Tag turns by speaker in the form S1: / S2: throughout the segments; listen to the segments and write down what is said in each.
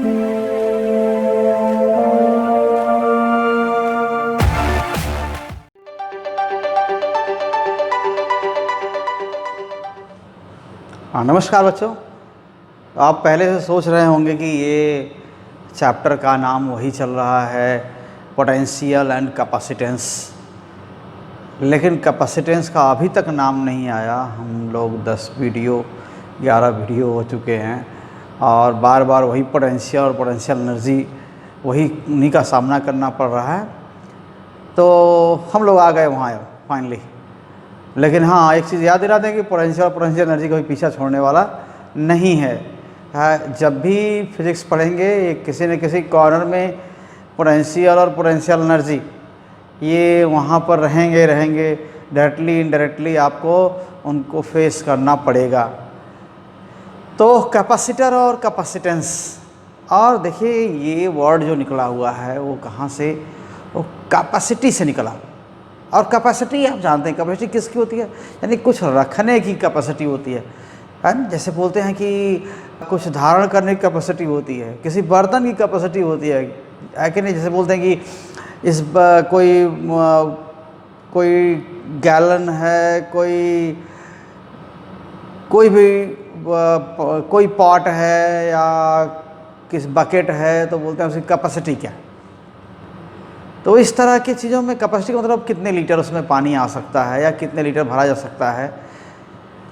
S1: हाँ, नमस्कार बच्चों। आप पहले से सोच रहे होंगे कि ये चैप्टर का नाम वही चल रहा है, पोटेंशियल एंड कैपेसिटेंस, लेकिन कैपेसिटेंस का अभी तक नाम नहीं आया। हम लोग 11 वीडियो हो चुके हैं और बार बार वही पोटेंशियल और पोटेंशियल एनर्जी उन्हीं का सामना करना पड़ रहा है। तो हम लोग आ गए वहाँ फाइनली। लेकिन हाँ, एक चीज़ याद दिला दें कि पोटेंशियल एनर्जी कभी पीछा छोड़ने वाला नहीं है। जब भी फिज़िक्स पढ़ेंगे किसी न किसी कॉर्नर में पोटेंशियल और पोटेंशियल एनर्जी ये वहाँ पर रहेंगे डायरेक्टली इनडायरेक्टली आपको उनको फेस करना पड़ेगा। तो कैपेसिटर और कैपेसिटेंस, और देखिए ये वर्ड जो निकला हुआ है वो कहाँ से, वो कैपेसिटी से निकला। और कैपेसिटी आप जानते हैं कैपेसिटी किसकी होती है, यानी कुछ रखने की कैपेसिटी होती है ना। जैसे बोलते हैं कि कुछ धारण करने की कैपेसिटी होती है, किसी बर्तन की कैपेसिटी होती है कि नहीं। जैसे बोलते हैं कि इस कोई गैलन है, कोई पॉट है या किस बकेट है, तो बोलते हैं उसकी कैपेसिटी क्या है। तो इस तरह की चीज़ों में कैपेसिटी का मतलब कितने लीटर उसमें पानी आ सकता है या कितने लीटर भरा जा सकता है,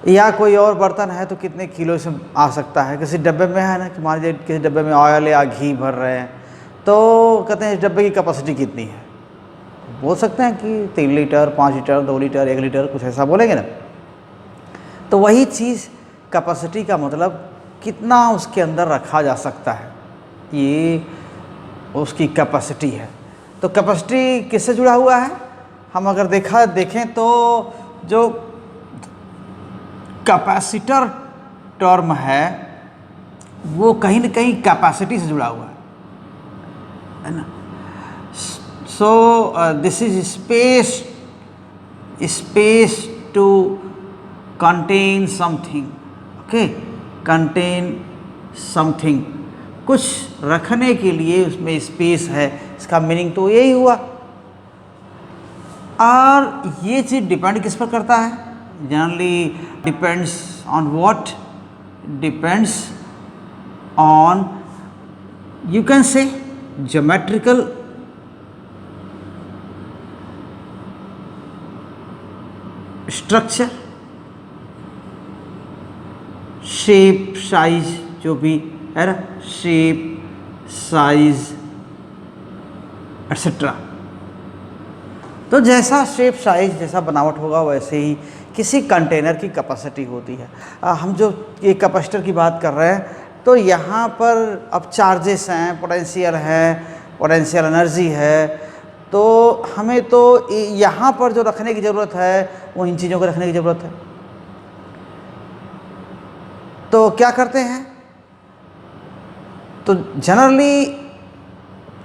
S1: या कोई और बर्तन है तो कितने किलो से आ सकता है। किसी डब्बे में है ना, कि मान लीजिए किसी डब्बे में ऑयल या घी भर रहे हैं, तो कहते हैं इस डब्बे की कैपेसिटी कितनी है। बोल सकते हैं कि 3 लीटर, 5 लीटर, 2 लीटर, 1 लीटर, कुछ ऐसा बोलेंगे ना। तो वही चीज़ कैपेसिटी का मतलब कितना उसके अंदर रखा जा सकता है, ये उसकी कैपेसिटी है। तो कैपेसिटी किससे जुड़ा हुआ है, हम अगर देखें तो जो कैपेसिटर टर्म है वो कहीं न कहीं कैपेसिटी से जुड़ा हुआ है ना। So this is space to contain something, okay, contain something, कुछ रखने के लिए उसमें स्पेस है, इसका मीनिंग तो यही हुआ। और ये चीज़ डिपेंड किस पर करता है, generally depends on what, depends on, you can say geometrical structure, shape, size, जो भी है ना, शेप, साइज एटसेट्रा। तो जैसा शेप, साइज, जैसा बनावट होगा वैसे ही किसी कंटेनर की कैपेसिटी होती है। हम जो ये कैपेसिटर की बात कर रहे हैं तो यहाँ पर अब चार्जेस हैं, पोटेंशियल है, पोटेंशियल एनर्जी है, तो हमें तो यहाँ पर जो रखने की ज़रूरत है वो इन चीज़ों को रखने की ज़रूरत है। तो क्या करते हैं, तो जनरली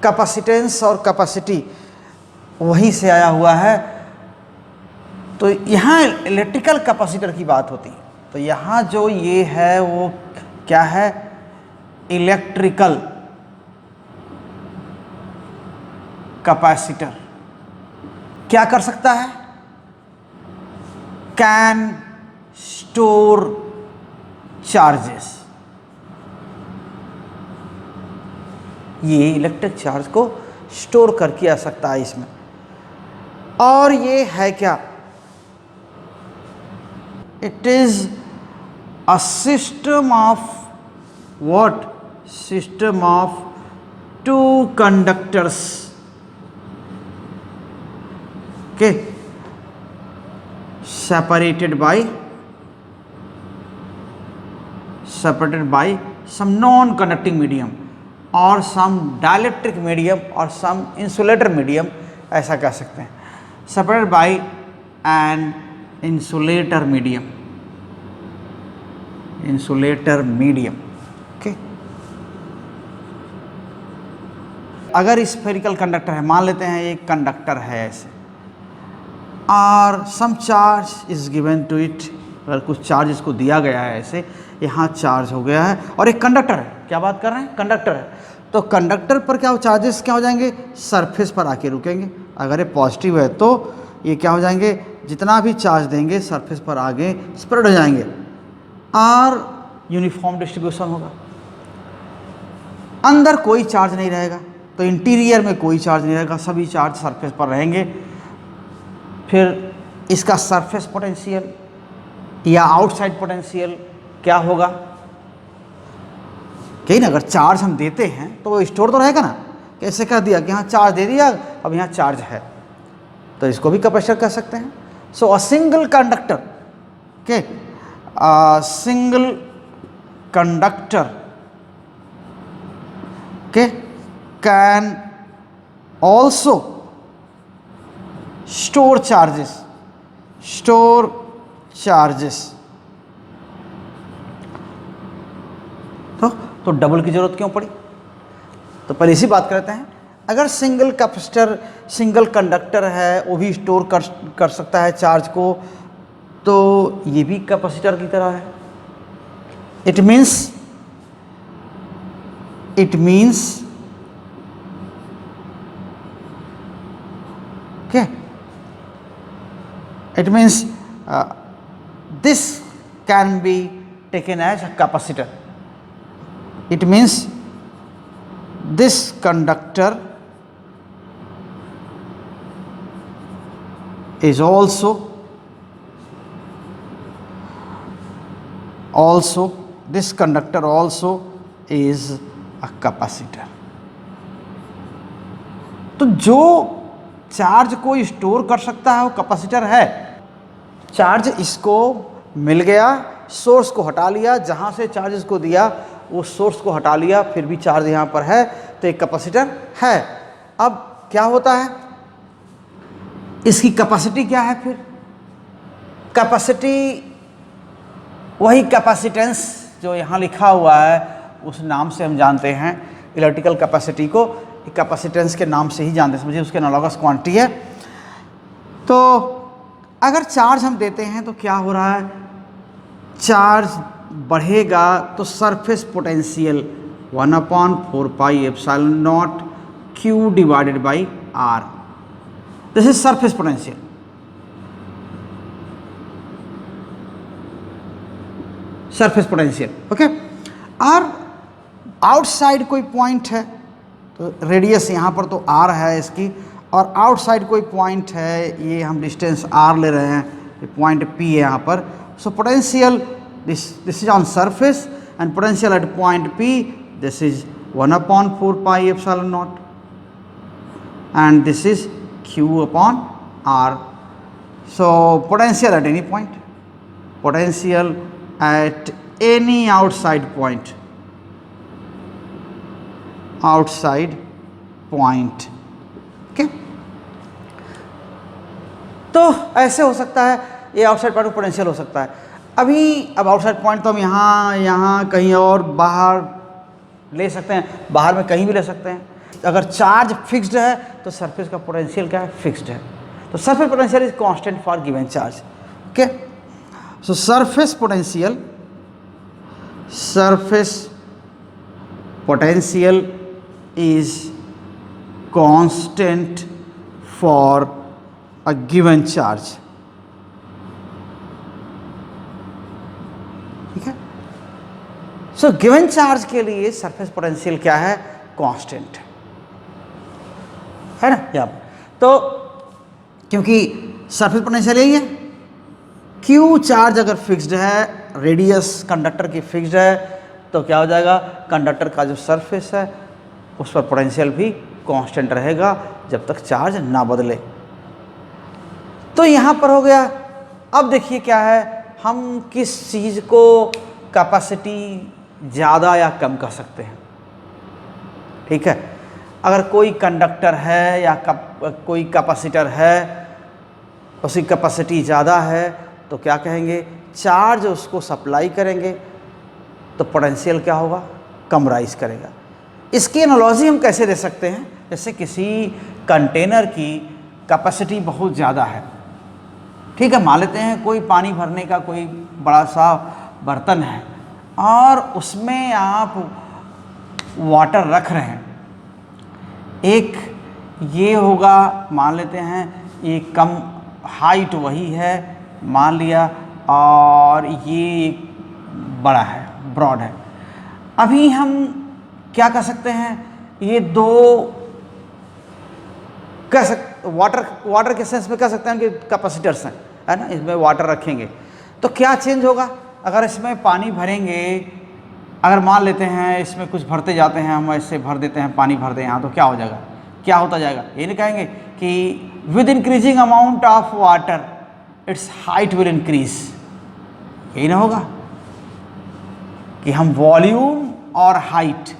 S1: कैपेसिटेंस और कैपेसिटी वहीं से आया हुआ है। तो यहाँ इलेक्ट्रिकल कैपेसिटर की बात होती है, तो यहाँ जो ये है वो क्या है, इलेक्ट्रिकल कैपेसिटर। क्या कर सकता है, कैन स्टोर चार्जेस, ये इलेक्ट्रिक चार्ज को स्टोर करके आ सकता है इसमें। और ये है क्या, it is a system of what, system of 2 conductors, okay, separated by some non-conducting medium और some dielectric medium और some insulator medium, ऐसा कह सकते हैं, separated by an insulator medium, okay. अगर स्फेरिकल कंडक्टर है, मान लेते हैं एक कंडक्टर है ऐसे, और some charge is given to it, अगर कुछ चार्ज इसको दिया गया है ऐसे, यहाँ चार्ज हो गया है और एक कंडक्टर है, क्या बात कर रहे हैं, कंडक्टर है, तो कंडक्टर पर क्या हो, चार्जेस क्या हो जाएंगे, सरफेस पर आके रुकेंगे। अगर ये पॉजिटिव है तो ये क्या हो जाएंगे, जितना भी चार्ज देंगे सरफेस पर आगे स्प्रेड हो जाएंगे और यूनिफॉर्म डिस्ट्रीब्यूशन होगा। अंदर कोई चार्ज नहीं रहेगा, तो इंटीरियर में कोई चार्ज नहीं रहेगा, सभी चार्ज सरफेस पर रहेंगे। फिर इसका सरफेस पोटेंशियल या आउटसाइड पोटेंशियल क्या होगा, कहीं ना अगर चार्ज हम देते हैं तो वो स्टोर तो रहेगा ना, कैसे कह दिया कि यहाँ चार्ज दे दिया, अब यहाँ चार्ज है, तो इसको भी कैपेसिटर कह सकते हैं। So a single conductor, okay, single conductor okay can also store charges तो डबल की जरूरत क्यों पड़ी, तो पहले इसी बात करते हैं। अगर सिंगल कैपेसिटर सिंगल कंडक्टर है वो भी स्टोर कर सकता है चार्ज को, तो ये भी कैपेसिटर की तरह है। It means okay, it means this can be taken as a capacitor. It means this conductor is also this conductor also is a capacitor. तो जो चार्ज को स्टोर कर सकता है वो कैपेसिटर है। चार्ज इसको मिल गया, सोर्स को हटा लिया, जहाँ से चार्ज इसको दिया वो सोर्स को हटा लिया, फिर भी चार्ज यहाँ पर है, तो एक कैपेसिटर है। अब क्या होता है, इसकी कैपेसिटी क्या है, फिर कैपेसिटी वही कैपेसिटेंस जो यहाँ लिखा हुआ है उस नाम से हम जानते हैं। इलेक्ट्रिकल कैपेसिटी को कैपेसिटेंस के नाम से ही जानते हैं, समझिए उसके एनालॉगस क्वांटिटी है। तो अगर चार्ज हम देते हैं तो क्या हो रहा है, चार्ज बढ़ेगा तो surface potential 1/4 pi epsilon not Q divided by R, this is surface potential. Surface potential okay. और आउटसाइड कोई पॉइंट है, तो रेडियस यहाँ पर तो R है इसकी, और आउटसाइड कोई पॉइंट है, ये हम डिस्टेंस R ले रहे हैं, ये पॉइंट P है यहाँ पर। So potential this is on surface and potential at point P this is 1/4 pi epsilon not and this is Q/R। So potential at any point, potential at any outside point okay. तो ऐसे हो सकता है, ये outside point potential हो सकता है। अब आउटसाइड पॉइंट तो हम यहाँ कहीं और बाहर ले सकते हैं, बाहर में कहीं भी ले सकते हैं। अगर चार्ज फिक्स्ड है तो सरफेस का पोटेंशियल क्या है, फिक्स्ड है। तो surface potential is constant for given charge okay. So surface potential is constant for a given charge, ठीक है। सो गिवन चार्ज के लिए सरफेस पोटेंशियल क्या है, कांस्टेंट है ना यहाँ पर। तो क्योंकि सरफेस पोटेंशियल यही है, Q चार्ज अगर फिक्स्ड है, रेडियस कंडक्टर की फिक्स्ड है, तो क्या हो जाएगा, कंडक्टर का जो सरफेस है उस पर पोटेंशियल भी कांस्टेंट रहेगा जब तक चार्ज ना बदले। तो यहाँ पर हो गया। अब देखिए क्या है, हम किस चीज़ को कैपेसिटी ज़्यादा या कम कर सकते हैं, ठीक है। अगर कोई कंडक्टर है या कोई कैपेसिटर है, उसकी कैपेसिटी ज़्यादा है, तो क्या कहेंगे, चार्ज उसको सप्लाई करेंगे तो पोटेंशियल क्या होगा, कम राइज करेगा। इसकी एनालॉजी हम कैसे दे सकते हैं, जैसे किसी कंटेनर की कैपेसिटी बहुत ज़्यादा है, ठीक है, मान लेते हैं कोई पानी भरने का कोई बड़ा सा बर्तन है और उसमें आप वाटर रख रहे हैं, एक ये होगा, मान लेते हैं ये कम हाइट वही है मान लिया, और ये बड़ा है, ब्रॉड है। अभी हम क्या कर सकते हैं, ये दो वाटर के सेंस में कह सकते हैं कि कैपेसिटर्स हैं, है ना, इसमें वाटर रखेंगे तो क्या चेंज होगा। अगर इसमें पानी भरेंगे, अगर मान लेते हैं इसमें कुछ भरते जाते हैं, हम ऐसे भर देते हैं, पानी भर दें यहाँ, तो क्या हो जाएगा, क्या होता जाएगा, ये नहीं कहेंगे कि with increasing amount of water it's height will increase, यही ना होगा कि हम वॉल्यूम और हाइट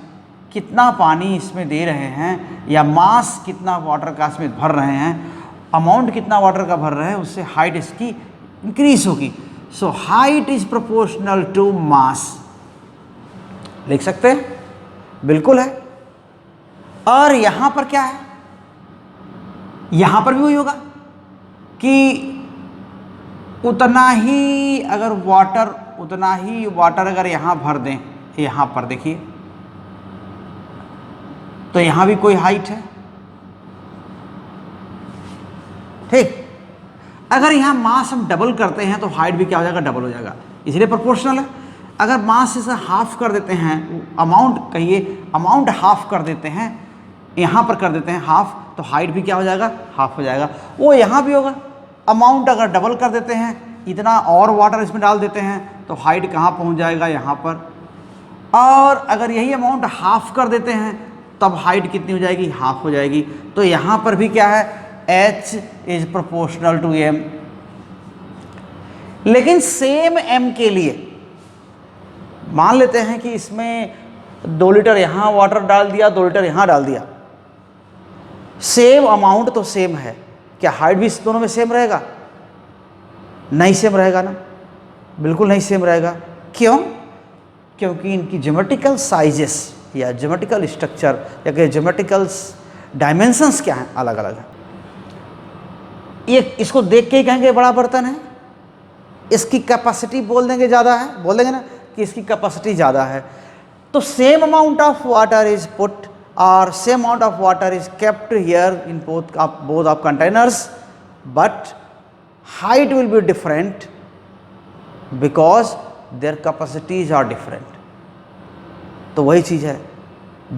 S1: कितना पानी इसमें दे रहे हैं, या मास कितना वाटर का इसमें भर रहे हैं, अमाउंट कितना वाटर का भर रहे हैं, उससे हाइट इसकी इंक्रीज होगी। So height is proportional to mass, लिख सकते हैं, बिल्कुल है। और यहां पर क्या है, यहां पर भी वही होगा कि उतना ही अगर वाटर अगर यहां भर दें, यहां पर देखिए, तो यहां भी कोई हाइट है, ठीक। अगर यहां मास हम डबल करते हैं तो हाइट भी क्या हो जाएगा, डबल हो जाएगा, इसलिए प्रोपोर्शनल है। अगर मास इसे हाफ कर देते हैं, अमाउंट हाफ कर देते हैं, यहां पर कर देते हैं हाफ, तो हाइट भी क्या हो जाएगा, हाफ हो जाएगा। वो यहां भी होगा, अमाउंट अगर डबल कर देते हैं, इतना और वाटर इसमें डाल देते हैं, तो हाइट कहाँ पहुँच जाएगा, यहाँ पर। और अगर यही अमाउंट हाफ कर देते हैं, तब हाइट कितनी हो जाएगी, हाफ हो जाएगी। तो यहाँ पर भी क्या है, H is proportional to M। लेकिन सेम M के लिए मान लेते हैं कि इसमें 2 लीटर यहाँ वाटर डाल दिया, 2 लीटर यहाँ डाल दिया, सेम अमाउंट तो सेम है, क्या हाइट भी दोनों में सेम रहेगा, नहीं सेम रहेगा ना, बिल्कुल नहीं सेम रहेगा। क्यों, क्योंकि इनकी ज्योमेट्रिकल साइजेस या ज्योमेट्रिकल स्ट्रक्चर या ज्योमेट्रिकल डायमेंशंस क्या हैं, अलग अलग है। ये इसको देख के ही कहेंगे बड़ा बर्तन है, इसकी कैपेसिटी बोल देंगे ज़्यादा है, बोल देंगे ना कि इसकी कैपेसिटी ज़्यादा है, तो same amount of water is put और same amount of water is kept here in both of containers, but height will be different because their capacities are different। तो वही चीज़ है,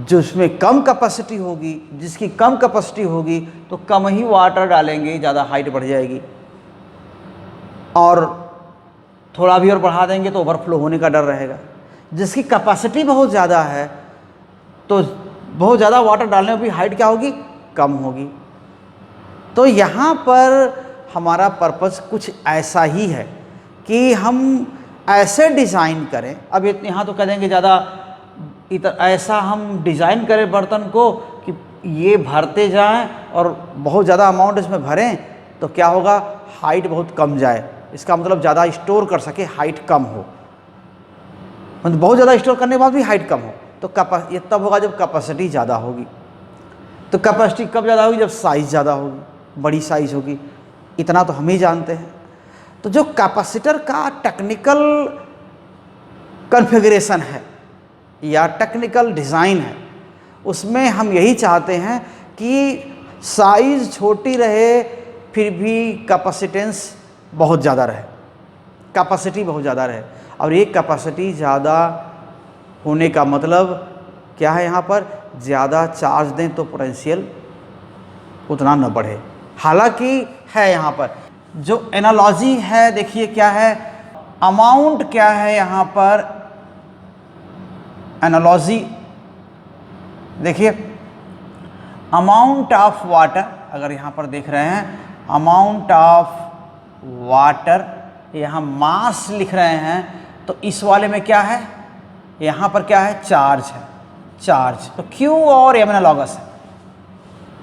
S1: जिसमें कम कैपेसिटी होगी, जिसकी कम कैपेसिटी होगी तो कम ही वाटर डालेंगे, ज़्यादा हाइट बढ़ जाएगी, और थोड़ा भी और बढ़ा देंगे तो ओवरफ्लो होने का डर रहेगा। जिसकी कैपेसिटी बहुत ज़्यादा है तो बहुत ज़्यादा वाटर डालने में भी हाइट क्या होगी, कम होगी। तो यहाँ पर हमारा पर्पस कुछ ऐसा ही है कि हम ऐसे डिज़ाइन करें, अब यहाँ तो कह देंगे ज़्यादा ऐसा हम डिज़ाइन करें बर्तन को कि ये भरते जाएं और बहुत ज़्यादा अमाउंट इसमें भरें, तो क्या होगा, हाइट बहुत कम जाए, इसका मतलब ज़्यादा स्टोर कर सके, हाइट कम हो, मतलब बहुत ज़्यादा स्टोर करने के बाद भी हाइट कम हो, तो ये तब होगा जब कैपेसिटी ज़्यादा होगी। तो कैपेसिटी कब ज़्यादा होगी, जब साइज़ ज़्यादा होगी, बड़ी साइज़ होगी, इतना तो हम ही जानते हैं। तो जो कैपेसिटर का टेक्निकल कॉन्फ़िगरेशन है या टेक्निकल डिज़ाइन है, उसमें हम यही चाहते हैं कि साइज़ छोटी रहे फिर भी कैपेसिटेंस बहुत ज़्यादा रहे, कैपेसिटी बहुत ज़्यादा रहे। और ये कैपेसिटी ज़्यादा होने का मतलब क्या है, यहाँ पर ज़्यादा चार्ज दें तो पोटेंशियल उतना न बढ़े। हालांकि है यहाँ पर जो एनालॉजी है, देखिए क्या है, अमाउंट क्या है यहाँ पर, एनालॉजी देखिए, अमाउंट ऑफ वाटर, अगर यहाँ पर देख रहे हैं अमाउंट ऑफ वाटर, यहाँ मास लिख रहे हैं, तो इस वाले में क्या है, यहाँ पर क्या है, चार्ज है, चार्ज, तो Q और M एनालॉगस है,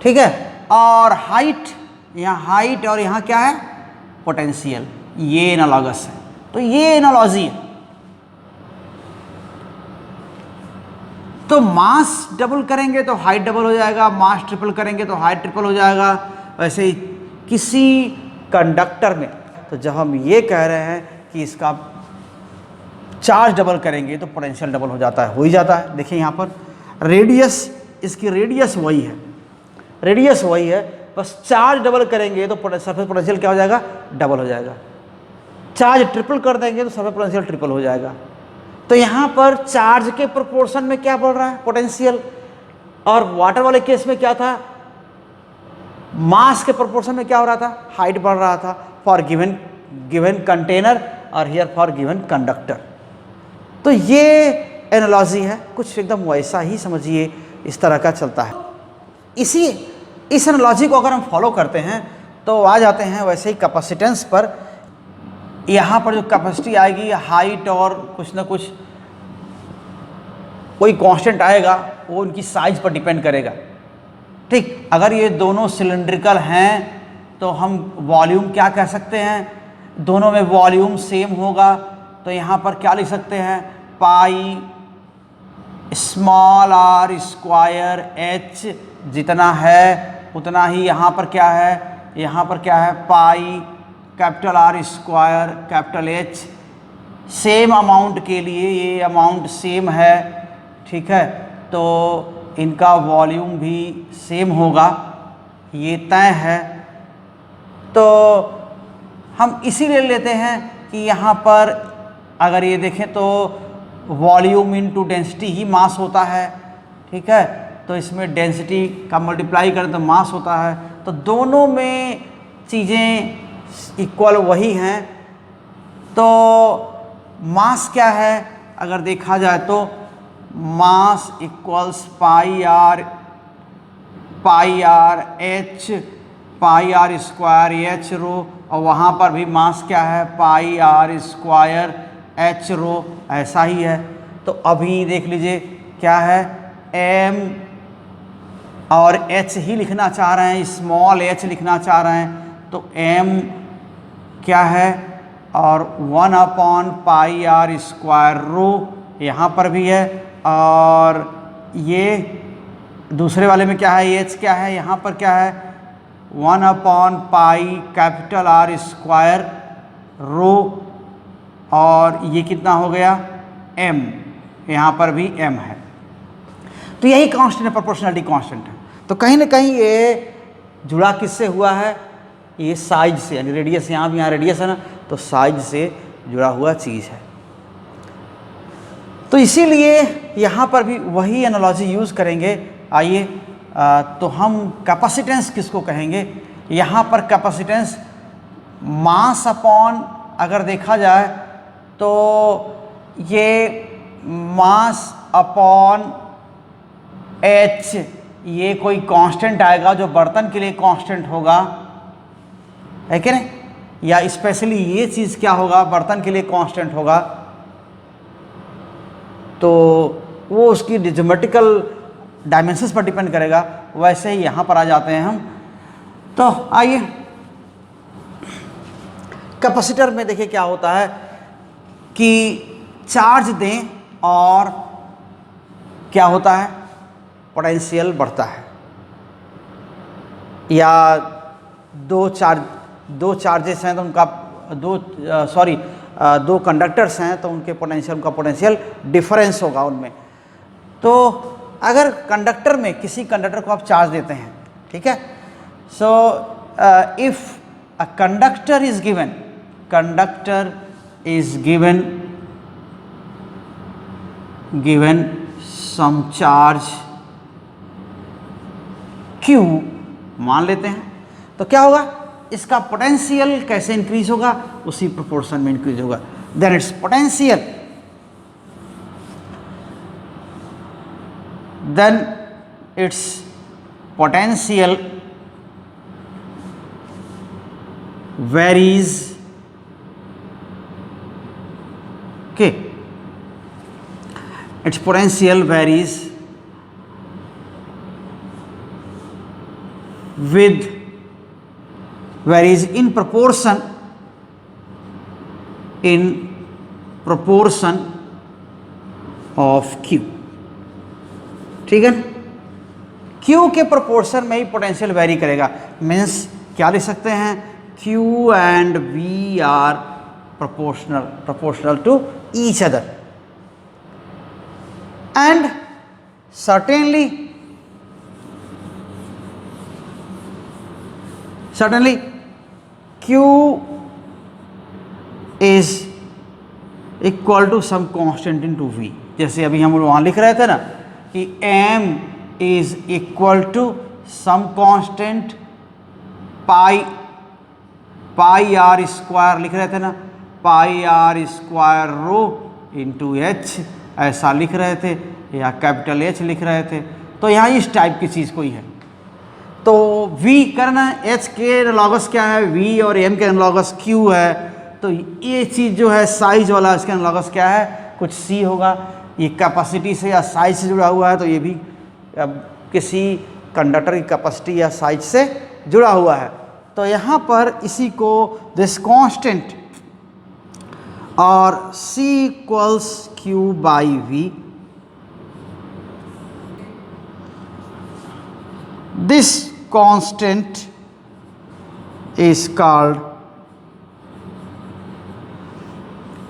S1: ठीक है। और हाइट, यहाँ हाइट और यहाँ क्या है, पोटेंशियल, ये एनालॉगस है, तो ये एनालॉजी है। तो मास डबल करेंगे तो हाइट डबल हो जाएगा, मास ट्रिपल करेंगे तो हाइट ट्रिपल हो जाएगा। वैसे ही किसी कंडक्टर में, तो जब हम ये कह रहे हैं कि इसका चार्ज डबल करेंगे तो पोटेंशियल डबल हो जाता है, हो ही जाता है। देखिए यहाँ पर रेडियस, इसकी रेडियस वही है, रेडियस वही है, बस चार्ज डबल करेंगे तो सरफेस पोटेंशियल क्या हो जाएगा, डबल हो जाएगा। चार्ज ट्रिपल कर देंगे तो सरफेस पोटेंशियल ट्रिपल हो जाएगा। तो यहाँ पर चार्ज के प्रोपोर्शन में क्या बढ़ रहा है, पोटेंशियल, और वाटर वाले केस में क्या था, मास के प्रोपोर्शन में क्या हो रहा था, हाइट बढ़ रहा था फॉर गिवन कंटेनर और हियर फॉर गिवन कंडक्टर। तो ये एनालॉजी है, कुछ एकदम वैसा ही समझिए, इस तरह का चलता है। इस एनालॉजी को अगर हम फॉलो करते हैं तो आ जाते हैं वैसे ही कैपेसिटेंस पर। यहाँ पर जो कैपेसिटी आएगी, हाइट और कुछ ना कुछ कोई कांस्टेंट आएगा, वो उनकी साइज पर डिपेंड करेगा। ठीक, अगर ये दोनों सिलिंड्रिकल हैं तो हम वॉल्यूम क्या कह सकते हैं, दोनों में वॉल्यूम सेम होगा, तो यहाँ पर क्या लिख सकते हैं, pi small r square h जितना है उतना ही यहाँ पर क्या है, यहाँ पर क्या है, pi capital R square capital H। Same amount के लिए ये अमाउंट सेम है, ठीक है, तो इनका वॉल्यूम भी सेम होगा, ये तय है। तो हम इसीलिए लेते हैं कि यहाँ पर अगर ये देखें तो वॉल्यूम इनटू डेंसिटी ही मास होता है, ठीक है, तो इसमें डेंसिटी का मल्टीप्लाई करें तो मास होता है। तो दोनों में चीज़ें इक्वल वही हैं। तो मास क्या है, अगर देखा जाए तो mass equals pi R H pi R square H rho, और वहाँ पर भी मास क्या है, pi R square H rho, ऐसा ही है। तो अभी देख लीजिए क्या है, एम और एच ही लिखना चाह रहे हैं, स्मॉल एच लिखना चाह रहे हैं, तो एम क्या है, और 1 पाई आर स्क्वायर रो यहाँ पर भी है, और ये दूसरे वाले में क्या है, एच क्या है, यहाँ पर क्या है, 1 pi capital R square rho, और ये कितना हो गया, m, यहाँ पर भी m है। तो यही कांस्टेंट है, प्रोपोर्शनलिटी कांस्टेंट है। तो कहीं ना कहीं ये जुड़ा किससे हुआ है, ये साइज से, यानी रेडियस, यहाँ भी यहाँ रेडियस है ना, तो साइज से जुड़ा हुआ चीज़ है। तो इसीलिए यहाँ पर भी वही एनालॉजी यूज़ करेंगे। आइए तो हम कैपेसिटेंस किसको कहेंगे, यहाँ पर कैपेसिटेंस मास अपॉन, अगर देखा जाए तो ये मास अपॉन एच, ये कोई कांस्टेंट आएगा जो बर्तन के लिए कांस्टेंट होगा, है कि नहीं, या स्पेशली ये चीज़ क्या होगा, बर्तन के लिए कांस्टेंट होगा, तो वो उसकी ज्योमेट्रिकल डायमेंशंस पर डिपेंड करेगा। वैसे ही यहाँ पर आ जाते हैं हम। तो आइए कैपेसिटर में देखिए क्या होता है कि चार्ज दें और क्या होता है, पोटेंशियल बढ़ता है, या दो चार्जेस हैं तो उनका दो कंडक्टर्स हैं तो उनके पोटेंशियल, उनका पोटेंशियल डिफरेंस होगा उनमें। तो अगर कंडक्टर में किसी कंडक्टर को आप चार्ज देते हैं, ठीक है, so if a conductor is given some charge Q मान लेते हैं, तो क्या होगा, इसका पोटेंशियल कैसे इंक्रीज होगा, उसी प्रोपोर्शन में इंक्रीज होगा। Then its potential, then its potential varies, okay, its potential varies in proportion of Q, ठीक है। Q के प्रोपोर्शन में ही पोटेंशियल वेरी करेगा। मीन्स क्या लिख सकते हैं, Q and V are proportional to each other, and certainly Q is equal to some constant into V। जैसे अभी हम वहाँ लिख रहे थे ना कि M is equal to some constant pi r square लिख रहे थे ना, पाई r square rho into H, ऐसा लिख रहे थे, या कैपिटल H लिख रहे थे। तो यहाँ इस टाइप की चीज़ कोई है तो V करना है, H के एनालॉगस क्या है V और M के एनालॉगस Q है, तो ये चीज़ जो है साइज वाला इसका एनालॉगस क्या है, कुछ C होगा। ये कैपेसिटी से या साइज से जुड़ा हुआ है, तो ये भी किसी कंडक्टर की कैपेसिटी या साइज से जुड़ा हुआ है। तो यहाँ पर इसी को दिस कांस्टेंट और C equals Q by V, this constant is called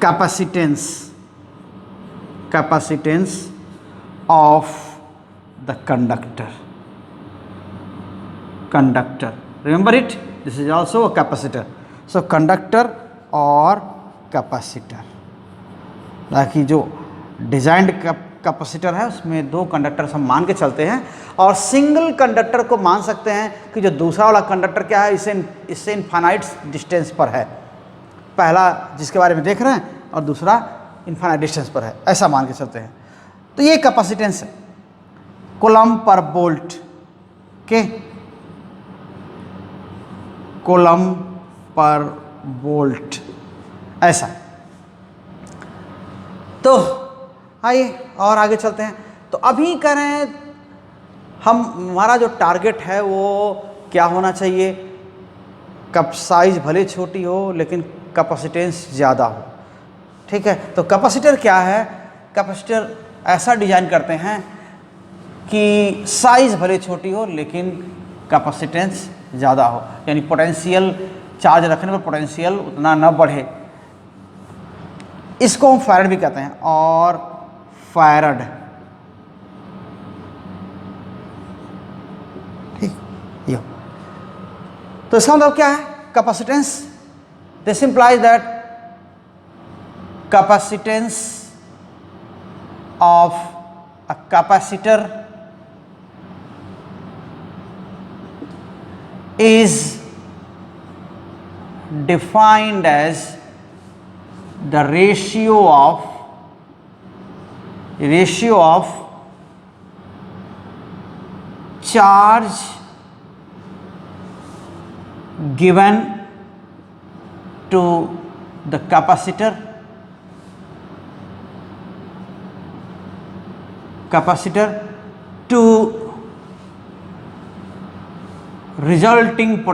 S1: capacitance of the conductor। Remember it, this is also a capacitor। so conductor और capacitor, ताकि जो डिजाइंड कैपेसिटर है उसमें दो कंडक्टर हम मान के चलते हैं, और सिंगल कंडक्टर को मान सकते हैं कि जो दूसरा वाला कंडक्टर क्या है, इससे इनफाइनाइट डिस्टेंस पर है, पहला जिसके बारे में देख रहे हैं और दूसरा इनफाइनाइट डिस्टेंस पर है, ऐसा मान के चलते हैं। तो ये कैपेसिटेंस है कूलम्ब पर वोल्ट के, कूलम्ब पर वोल्ट ऐसा। तो आइए और आगे चलते हैं। तो अभी करें हम, हमारा जो टारगेट है वो क्या होना चाहिए, कप साइज भले छोटी हो लेकिन कैपेसिटेंस ज़्यादा हो। ठीक है, तो कैपेसिटर क्या है, कैपेसिटर ऐसा डिजाइन करते हैं कि साइज भले छोटी हो लेकिन कैपेसिटेंस ज़्यादा हो, यानी पोटेंशियल चार्ज रखने पर पोटेंशियल उतना न बढ़े। इसको हम फैराड भी कहते हैं, और फैराड, ठीक ये। तो इसका मतलब क्या है, capacitance, this implies that capacitance of a capacitor is defined as the ratio of charge given to the capacitor to resulting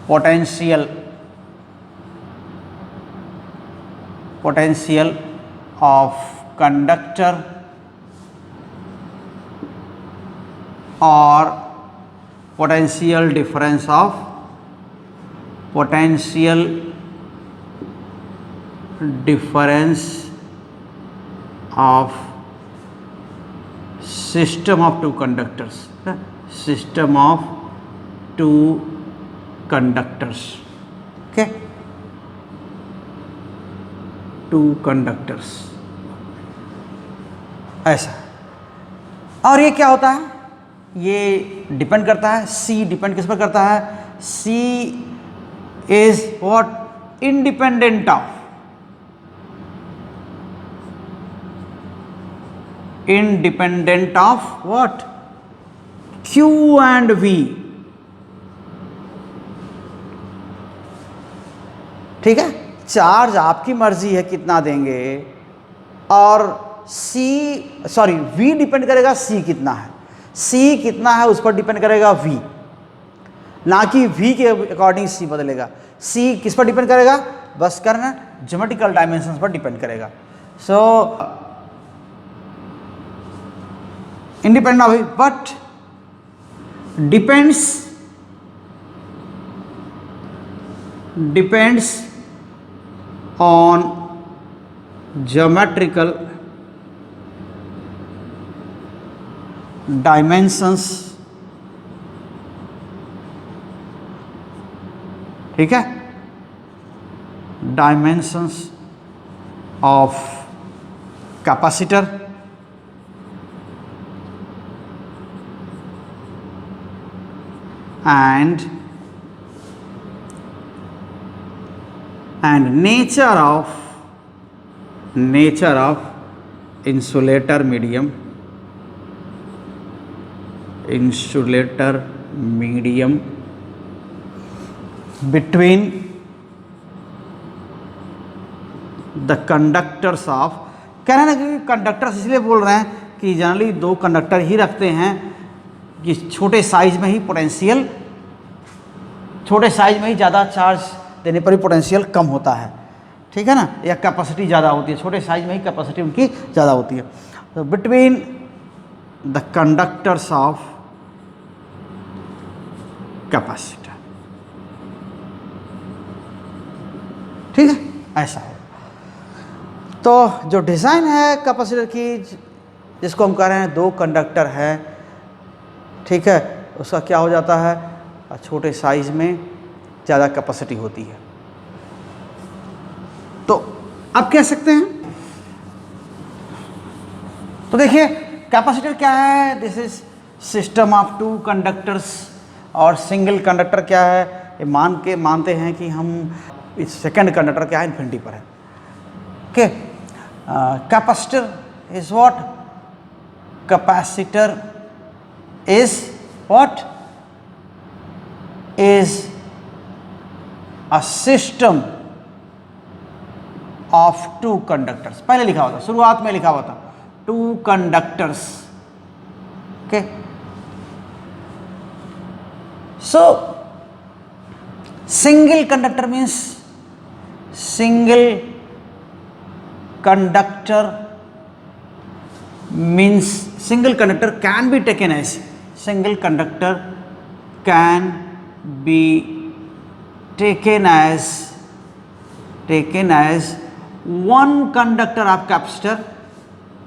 S1: potential of conductor or potential difference of system of two conductors, okay, two conductors ऐसा। और ये क्या होता है, ये depend करता है, C depend किस पर करता है, C is what, independent of what, Q and V। ठीक है, चार्ज आपकी मर्जी है कितना देंगे, और V डिपेंड करेगा C कितना है, C कितना है उस पर डिपेंड करेगा V, ना कि V के अकॉर्डिंग C बदलेगा। C किस पर डिपेंड करेगा, बस करना ज्योमेट्रिकल डायमेंशंस पर डिपेंड करेगा। सो independent of it, but depends on geometrical dimensions, ठीक है, dimensions of capacitor and nature of insulator medium between the conductors of, कह रहे हैं ना कि कंडक्टर्स इसलिए बोल रहे हैं कि जनरली दो कंडक्टर ही रखते हैं कि छोटे साइज में ही पोटेंशियल, छोटे साइज में ही ज़्यादा चार्ज देने पर ही पोटेंशियल कम होता है, ठीक है ना, या कैपेसिटी ज़्यादा होती है, छोटे साइज में ही कैपेसिटी उनकी ज़्यादा होती है। तो between the conductors of capacitor, ठीक है, ऐसा है। तो जो डिज़ाइन है कैपेसिटर की, जिसको हम कह रहे हैं दो कंडक्टर है, ठीक है, उसका क्या हो जाता है, छोटे साइज में ज़्यादा कैपेसिटी होती है। तो आप कह सकते हैं, तो देखिए कैपेसिटर क्या है, this is system of two conductors, और सिंगल कंडक्टर क्या है, ये मानते हैं कि हम इस सेकंड कंडक्टर क्या है, इन्फिनिटी पर है। Okay, capacitor is what, capacitor is what, is a system of two conductors, पहले लिखा हुआ था, शुरुआत में लिखा हुआ था two conductors. Okay, so single conductor means single conductor means single conductor can be taken as, single conductor can be taken as one conductor of capacitor,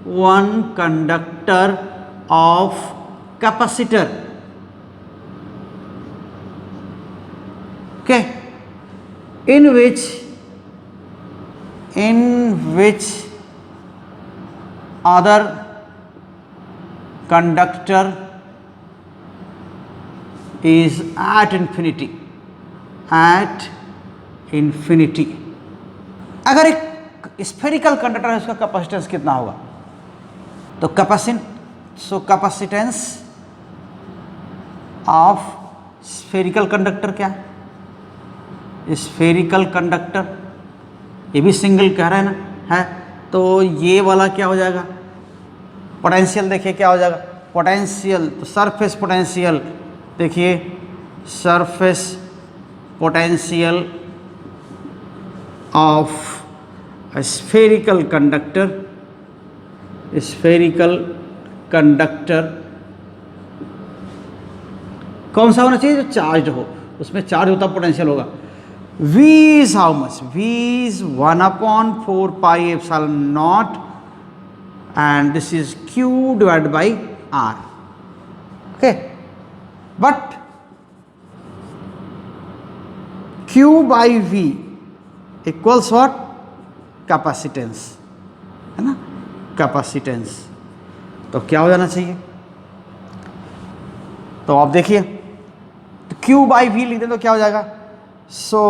S1: one conductor of capacitor, okay, in which other conductor is at infinity, अगर एक spherical conductor है, उसका capacitance कितना होगा, तो capacitance of spherical conductor क्या है, spherical conductor, ये भी सिंगल कह रहे हैं ना, है, तो ये वाला क्या हो जाएगा, पोटेंशियल देखिए क्या हो जाएगा, पोटेंशियल, तो सरफेस पोटेंशियल, देखिए surface potential of spherical conductor कौन सा होना चाहिए, जो चार्ज हो, उसमें चार्ज होता पोटेंशियल होगा। V is how much, V is 1/4 pi epsilon naught, and this is Q divided by R, okay, but Q by V equals what, capacitance, है ना, कैपेसिटेंस, तो क्या हो जाना चाहिए, तो आप देखिए, तो Q by V लिख दें तो क्या हो जाएगा, so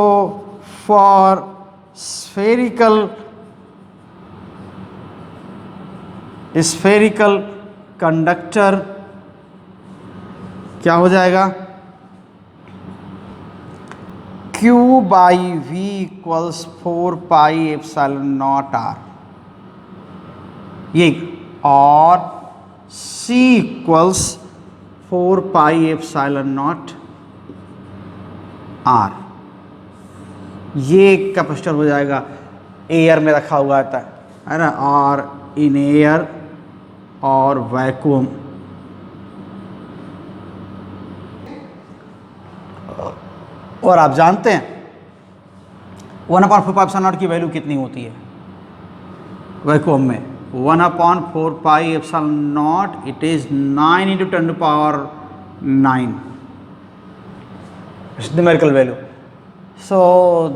S1: for spherical conductor क्या हो जाएगा, Q by V equals 4 pi epsilon naught R, ये, और C equals 4 pi epsilon naught R, ये कैपेसिटर हो जाएगा, एयर में रखा हुआ है ना, और इन एयर और वैक्यूम, और आप जानते हैं 1/4 pi epsilon naught की वैल्यू कितनी होती है, वैक्यूम में 1/4 pi epsilon not, it is 9 × 10⁹ it's numerical value. So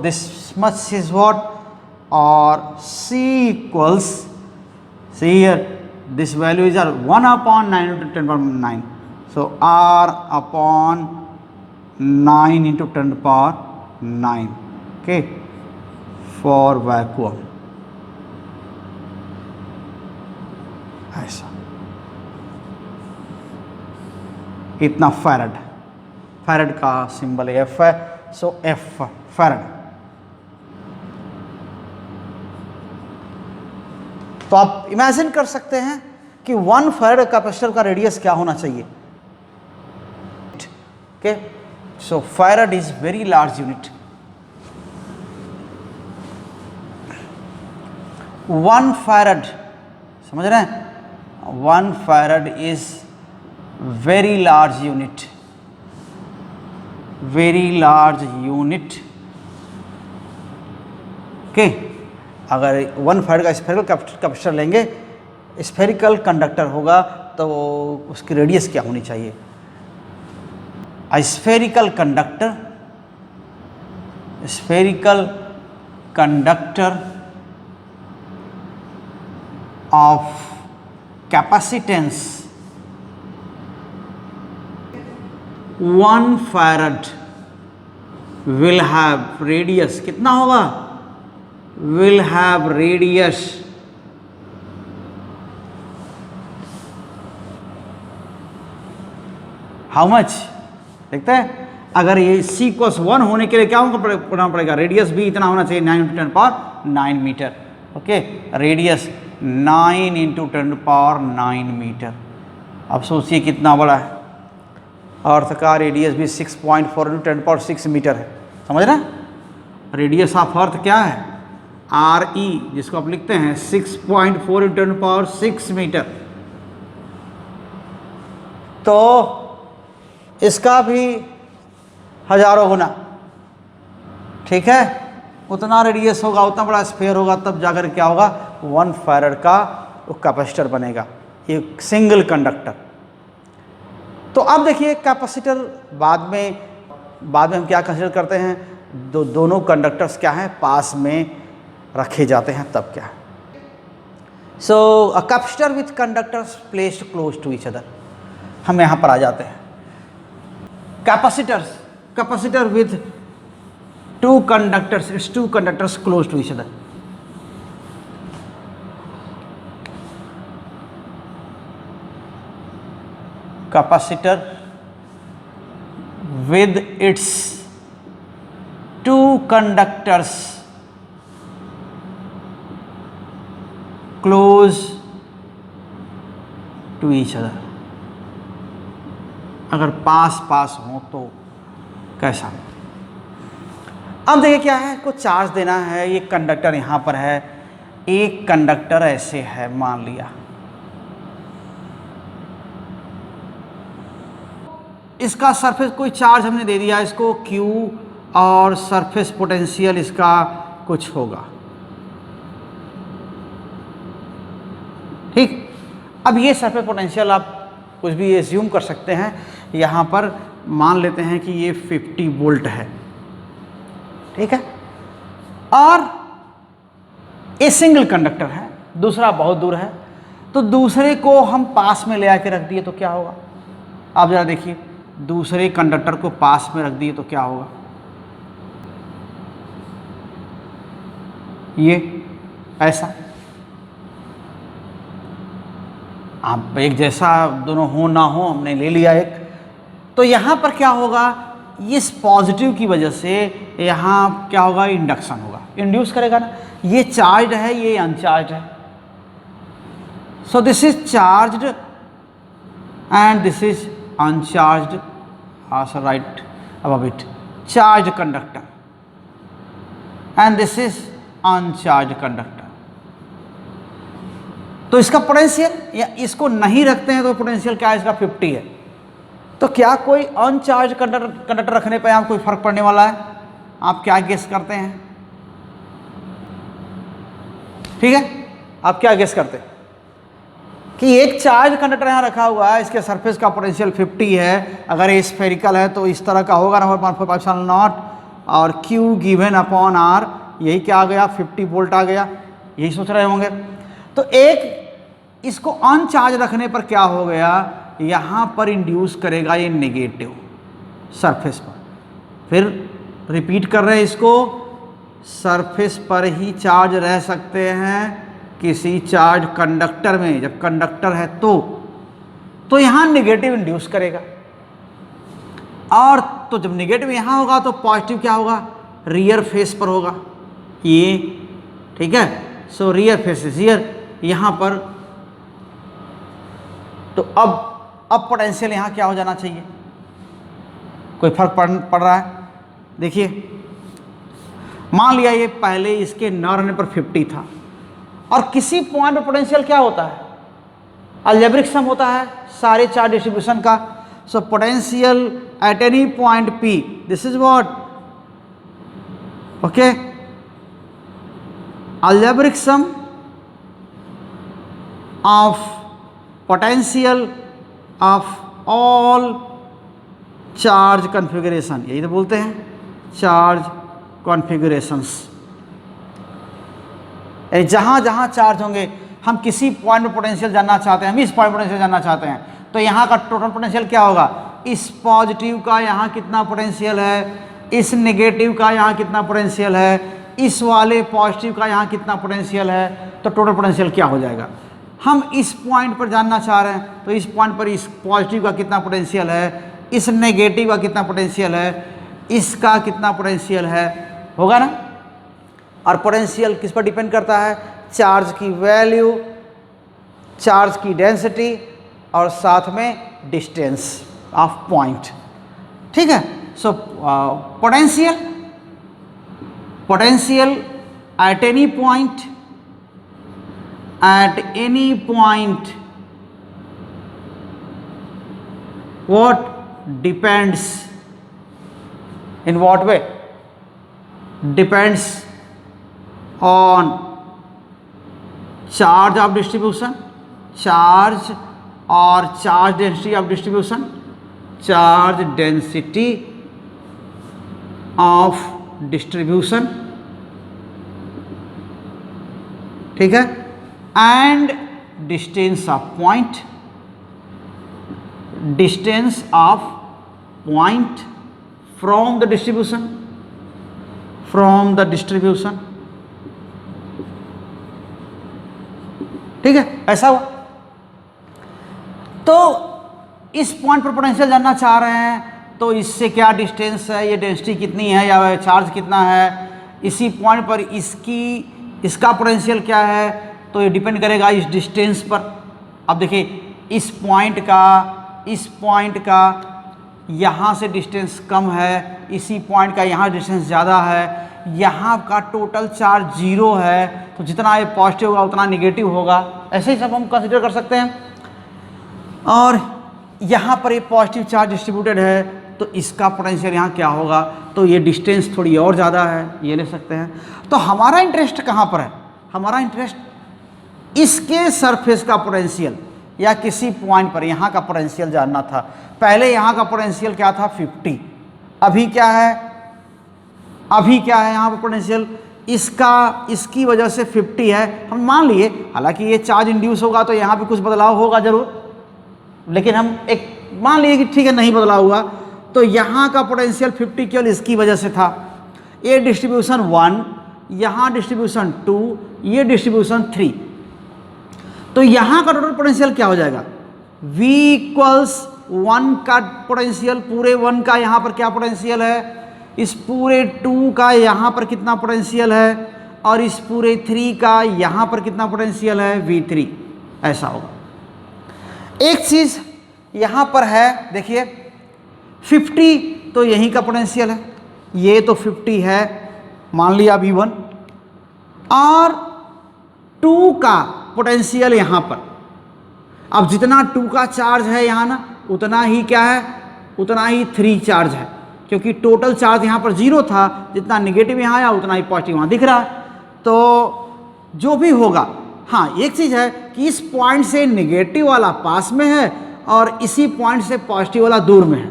S1: this much is what, or C equals, see here this value is 1/9 × 10⁹. So R upon 9 × 10⁹, okay, for vacuum. ऐसा इतना farad, farad का symbol F है. सो F farad. तो आप imagine कर सकते हैं कि 1 फैरड कैपेसिटर का रेडियस क्या होना चाहिए. Okay, so farad is very large unit. 1 farad, समझ रहे हैं, 1 farad is very large unit, very large unit. Okay, अगर 1 फैरड का स्फेरिकल कैपेसिटर लेंगे, स्फेरिकल कंडक्टर होगा, तो उसकी रेडियस क्या होनी चाहिए. A spherical conductor, spherical conductor of capacitance 1 farad will have radius, कितना होगा, will have radius how much. देखते हैं, अगर ये C = 1 होने के लिए क्या होना पड़ेगा, रेडियस भी इतना होना चाहिए, 9 × 10⁹ मीटर. Okay, radius 9 × 10⁹ metre. अब सोचिए कितना बड़ा है. अर्थ का रेडियस भी 6.4 × 10⁶ मीटर है. समझ रहे हैं, रेडियस ऑफ अर्थ क्या है, RE, जिसको आप लिखते हैं 6.4 × 10⁶ मीटर. तो इसका भी हजारों गुना, ठीक है, उतना रेडियस होगा, उतना बड़ा स्फीयर होगा, तब जाकर क्या होगा, 1 फैरड का कैपेसिटर बनेगा, एक सिंगल कंडक्टर. तो अब देखिए कैपेसिटर बाद में हम क्या कंसीडर करते हैं, दोनों कंडक्टर्स क्या हैं, पास में रखे जाते हैं, तब क्या है. So a capacitor with conductors placed close to each other. हम यहाँ पर आ जाते हैं. Capacitor with 2 conductors, it's 2 conductors close to each other. Capacitor with its 2 conductors close to each other. अगर पास हो तो कैसा. अब देखिए क्या है, कुछ चार्ज देना है, ये कंडक्टर यहाँ पर है, एक कंडक्टर ऐसे है, मान लिया इसका सरफेस कोई चार्ज हमने दे दिया इसको Q, और सरफेस पोटेंशियल इसका कुछ होगा. ठीक, अब ये सरफेस पोटेंशियल आप कुछ भी एज्यूम कर सकते हैं. यहाँ पर मान लेते हैं कि ये 50 वोल्ट है, ठीक है, और ये सिंगल कंडक्टर है, दूसरा बहुत दूर है, तो दूसरे को हम पास में ले आके रख दिए तो क्या होगा. आप जरा देखिए, दूसरे कंडक्टर को पास में रख दिए तो क्या होगा, ये ऐसा. आप एक जैसा दोनों हो ना हो, हमने ले लिया एक, तो यहाँ पर क्या होगा, इस पॉजिटिव की वजह से यहाँ क्या होगा, इंडक्शन होगा, इंड्यूस करेगा ना. ये चार्ज है, ये अनचार्ज है. सो this is charged and this is uncharged, right above it, charge conductor, and this is अनचार्ज conductor. तो इसका पोटेंशियल, या इसको नहीं रखते हैं तो पोटेंशियल क्या है इसका, 50 है. तो क्या कोई अनचार्ज कंडक्टर रखने पे आप कोई फर्क पड़ने वाला है, आप क्या गेस करते हैं. ठीक है, आप क्या गेस करते कि एक चार्ज कंडक्टर यहाँ रखा हुआ है, इसके सरफेस का पोटेंशियल 50 है, अगर ये स्फेरिकल है तो इस तरह का होगा नंबर 1/4 और Q गिवन अपॉन R, यही क्या आ गया 50 वोल्ट आ गया, यही सोच रहे होंगे। तो एक इसको अनचार्ज रखने पर क्या हो गया, यहाँ पर इंड्यूस करेगा ये नेगेटिव सरफेस पर। फिर रिपीट कर रहे हैं इसको, सरफेस पर ही चार्ज रह सकते हैं किसी चार्ज कंडक्टर में, जब कंडक्टर है तो यहाँ नेगेटिव इंड्यूस करेगा, और तो जब नेगेटिव यहाँ होगा तो पॉजिटिव क्या होगा, रियर फेस पर होगा ये, ठीक है। सो रियर फेस इज हियर, यहाँ पर। तो अब पोटेंशियल यहाँ क्या हो जाना चाहिए, कोई फर्क पड़ रहा है? देखिए, मान लिया ये पहले इसके न रहने पर 50 था, और किसी पॉइंट पर पोटेंशियल क्या होता है, अलजेब्रिक सम होता है सारे चार्ज डिस्ट्रीब्यूशन का। So potential at any point P, this is what, okay, algebraic sum of potential of all charge configuration, यही तो बोलते हैं चार्ज कॉन्फ़िगरेशंस। जहाँ जहाँ चार्ज होंगे, हम किसी पॉइंट में पोटेंशियल जानना चाहते हैं, हम इस पॉइंट पोटेंशियल जानना चाहते हैं, तो यहाँ का टोटल पोटेंशियल क्या होगा, इस पॉजिटिव का यहाँ कितना पोटेंशियल है, इस नेगेटिव का यहाँ कितना पोटेंशियल है, इस वाले पॉजिटिव का यहाँ कितना पोटेंशियल है, तो टोटल पोटेंशियल क्या हो जाएगा। हम इस पॉइंट पर जानना चाह रहे हैं, तो इस पॉइंट पर इस पॉजिटिव का कितना पोटेंशियल है, इस नेगेटिव का कितना पोटेंशियल है, इसका कितना पोटेंशियल है, होगा ना। और पोटेंशियल किस पर डिपेंड करता है, चार्ज की वैल्यू, चार्ज की डेंसिटी, और साथ में डिस्टेंस ऑफ पॉइंट, ठीक है। सो potential at any point, what depends, in what way, depends on charge of distribution, charge or charge density of distribution, charge density of distribution, ठीक है, and distance of point, distance of point from the distribution, ठीक है, ऐसा हुआ। तो इस point पर potential जानना चाह रहे हैं, तो इससे क्या डिस्टेंस है, ये डेंसिटी कितनी है या चार्ज कितना है, इसी पॉइंट पर इसका पोटेंशियल क्या है, तो ये डिपेंड करेगा इस डिस्टेंस पर। अब देखिए, इस पॉइंट का यहाँ से डिस्टेंस कम है, इसी पॉइंट का यहाँ डिस्टेंस ज़्यादा है, यहाँ का टोटल चार्ज 0 है, तो जितना ये पॉजिटिव होगा उतना नेगेटिव होगा, ऐसे ही सब हम कंसिडर कर सकते हैं। और यहाँ पर ये पॉजिटिव चार्ज डिस्ट्रीब्यूटेड है, तो इसका पोटेंशियल यहाँ क्या होगा, तो ये डिस्टेंस थोड़ी और ज़्यादा है, ये ले सकते हैं। तो हमारा इंटरेस्ट कहाँ पर है, हमारा इंटरेस्ट इसके सरफेस का पोटेंशियल या किसी पॉइंट पर यहाँ का पोटेंशियल जानना था। पहले यहाँ का पोटेंशियल क्या था 50, अभी क्या है यहाँ पर पोटेंशियल, इसकी वजह से 50 है। हम मान लिए, हालांकि ये चार्ज इंड्यूस होगा तो यहाँ पे कुछ बदलाव होगा जरूर, लेकिन हम एक मान लिए कि ठीक है नहीं बदलाव हुआ, तो यहाँ का पोटेंशियल 50 केवल इसकी वजह से था। ये डिस्ट्रीब्यूशन 1, यहाँ डिस्ट्रीब्यूशन 2, ये डिस्ट्रीब्यूशन 3, तो यहाँ का टोटल पोटेंशियल क्या हो जाएगा, V इक्वल्स 1 का पोटेंशियल, पूरे 1 का यहाँ पर क्या पोटेंशियल है, इस पूरे 2 का यहाँ पर कितना पोटेंशियल है, और इस पूरे 3 का यहाँ पर कितना पोटेंशियल है, V3, ऐसा होगा। एक चीज़ यहाँ पर है, देखिए 50 तो यहीं का पोटेंशियल है, ये तो 50 है, मान लिया V1, और 2 का पोटेंशियल यहाँ पर। अब जितना 2 का चार्ज है यहाँ ना, उतना ही क्या है, उतना ही 3 चार्ज है, क्योंकि टोटल चार्ज यहाँ पर 0 था, जितना नेगेटिव यहाँ आया उतना ही पॉजिटिव वहाँ दिख रहा है। तो जो भी होगा, हाँ एक चीज़ है कि इस पॉइंट से नेगेटिव वाला पास में है और इसी पॉइंट से पॉजिटिव वाला दूर में है।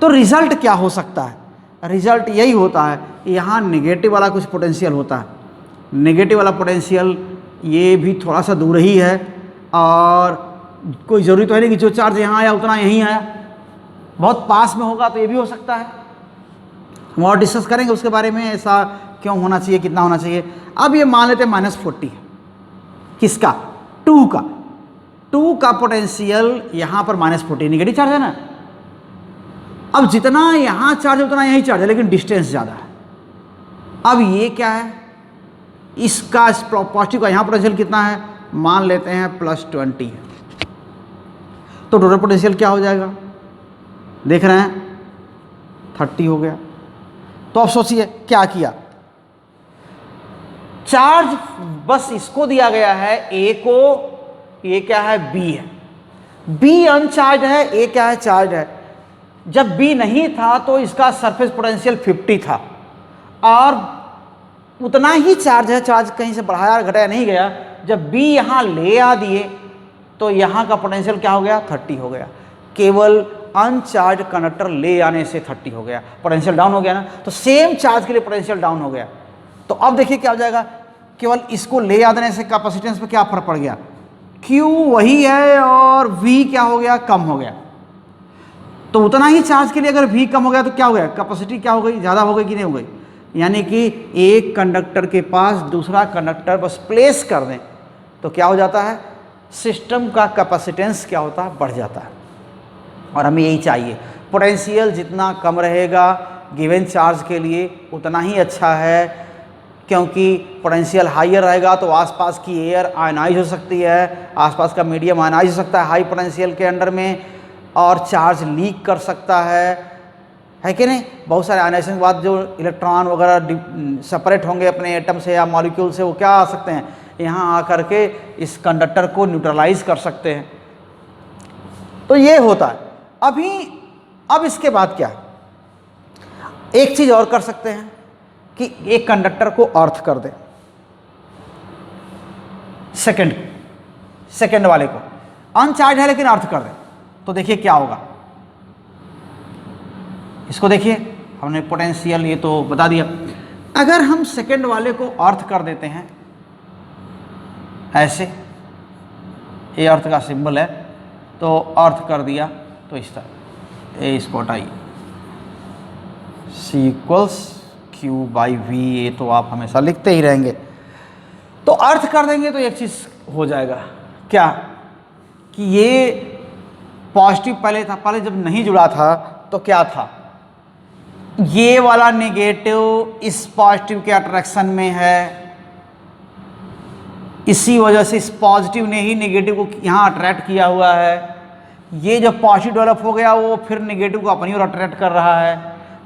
S1: तो रिजल्ट क्या हो सकता है? रिजल्ट यही होता है, यहाँ नेगेटिव वाला कुछ पोटेंशियल होता है, नेगेटिव वाला पोटेंशियल ये भी थोड़ा सा दूर ही है, और कोई ज़रूरी तो है नहीं कि जो चार्ज यहाँ आया उतना यहीं आया, बहुत पास में होगा तो ये भी हो सकता है। हम और डिस्कस करेंगे उसके बारे में, ऐसा क्यों होना चाहिए, कितना होना चाहिए। अब ये मान लेते हैं -40, किसका? 2 का। 2 का पोटेंशियल यहाँ पर -40 नेगेटिव चार्ज है ना। अब जितना यहाँ चार्ज है उतना यहीं चार्ज है, लेकिन डिस्टेंस ज़्यादा है। अब ये क्या है? इसका पॉजिटिव का यहाँ पोटेंशियल कितना है? मान लेते हैं +20 है। तो टोटल पोटेंशियल क्या हो जाएगा? देख रहे हैं 30 हो गया। तो अब सोचिए क्या किया, चार्ज बस इसको दिया गया है ए को, ये क्या है? बी है, बी अनचार्ज है, ए क्या है? चार्ज है। जब बी नहीं था तो इसका सरफेस पोटेंशियल 50 था और उतना ही चार्ज है, चार्ज कहीं से बढ़ाया घटाया नहीं गया। जब बी यहाँ ले आ दिए तो यहाँ का पोटेंशियल क्या हो गया? 30 हो गया। केवल अनचार्ज कंडक्टर ले आने से 30 हो गया, पोटेंशियल डाउन हो गया ना। तो सेम चार्ज के लिए पोटेंशियल डाउन हो गया। तो अब देखिए क्या हो जाएगा, केवल इसको ले आने से कैपेसिटेंस पे क्या फर्क पड़ गया? Q वही है और V क्या हो गया? कम हो गया। तो उतना ही चार्ज के लिए अगर V कम हो गया तो क्या हो गया? कैपेसिटी क्या हो गई? ज़्यादा हो गई कि नहीं हो गई? यानी कि एक कंडक्टर के पास दूसरा कंडक्टर बस प्लेस कर दें तो क्या हो जाता है? सिस्टम का कैपेसिटेंस क्या होता है? बढ़ जाता है। और हमें यही चाहिए, पोटेंशियल जितना कम रहेगा गिवन चार्ज के लिए उतना ही अच्छा है, क्योंकि पोटेंशियल हाइयर रहेगा तो आसपास की एयर आयनाइज हो सकती है, आसपास का मीडियम आयनाइज हो सकता है हाई पोटेंशियल के अंडर में, और चार्ज लीक कर सकता है कि नहीं? बहुत सारे आयनाइजेशन के बाद जो इलेक्ट्रॉन वगैरह सेपरेट होंगे अपने एटम से या मॉलिक्यूल से, वो क्या आ सकते हैं? यहाँ आकर के इस कंडक्टर को न्यूट्रलाइज कर सकते हैं। तो ये होता है। अब इसके बाद क्या, एक चीज़ और कर सकते हैं कि एक कंडक्टर को अर्थ कर दें, सेकंड वाले को अनचार्ज है लेकिन अर्थ कर दें, तो देखिए क्या होगा। इसको देखिए, हमने पोटेंशियल ये तो बता दिया। अगर हम सेकंड वाले को अर्थ कर देते हैं ऐसे, ये अर्थ का सिंबल है, तो अर्थ कर दिया तो इस तरह ए इसको हटाइए, C = Q/V, ये तो आप हमेशा लिखते ही रहेंगे। तो अर्थ कर देंगे तो एक चीज़ हो जाएगा, क्या कि ये पॉजिटिव पहले था, पहले जब नहीं जुड़ा था तो क्या था, ये वाला नेगेटिव इस पॉजिटिव के अट्रैक्शन में है, इसी वजह से इस पॉजिटिव ने ही नेगेटिव को यहाँ अट्रैक्ट किया हुआ है। ये जो पॉजिटिव डेवलप हो गया वो फिर नेगेटिव को अपनी ओर अट्रैक्ट कर रहा है।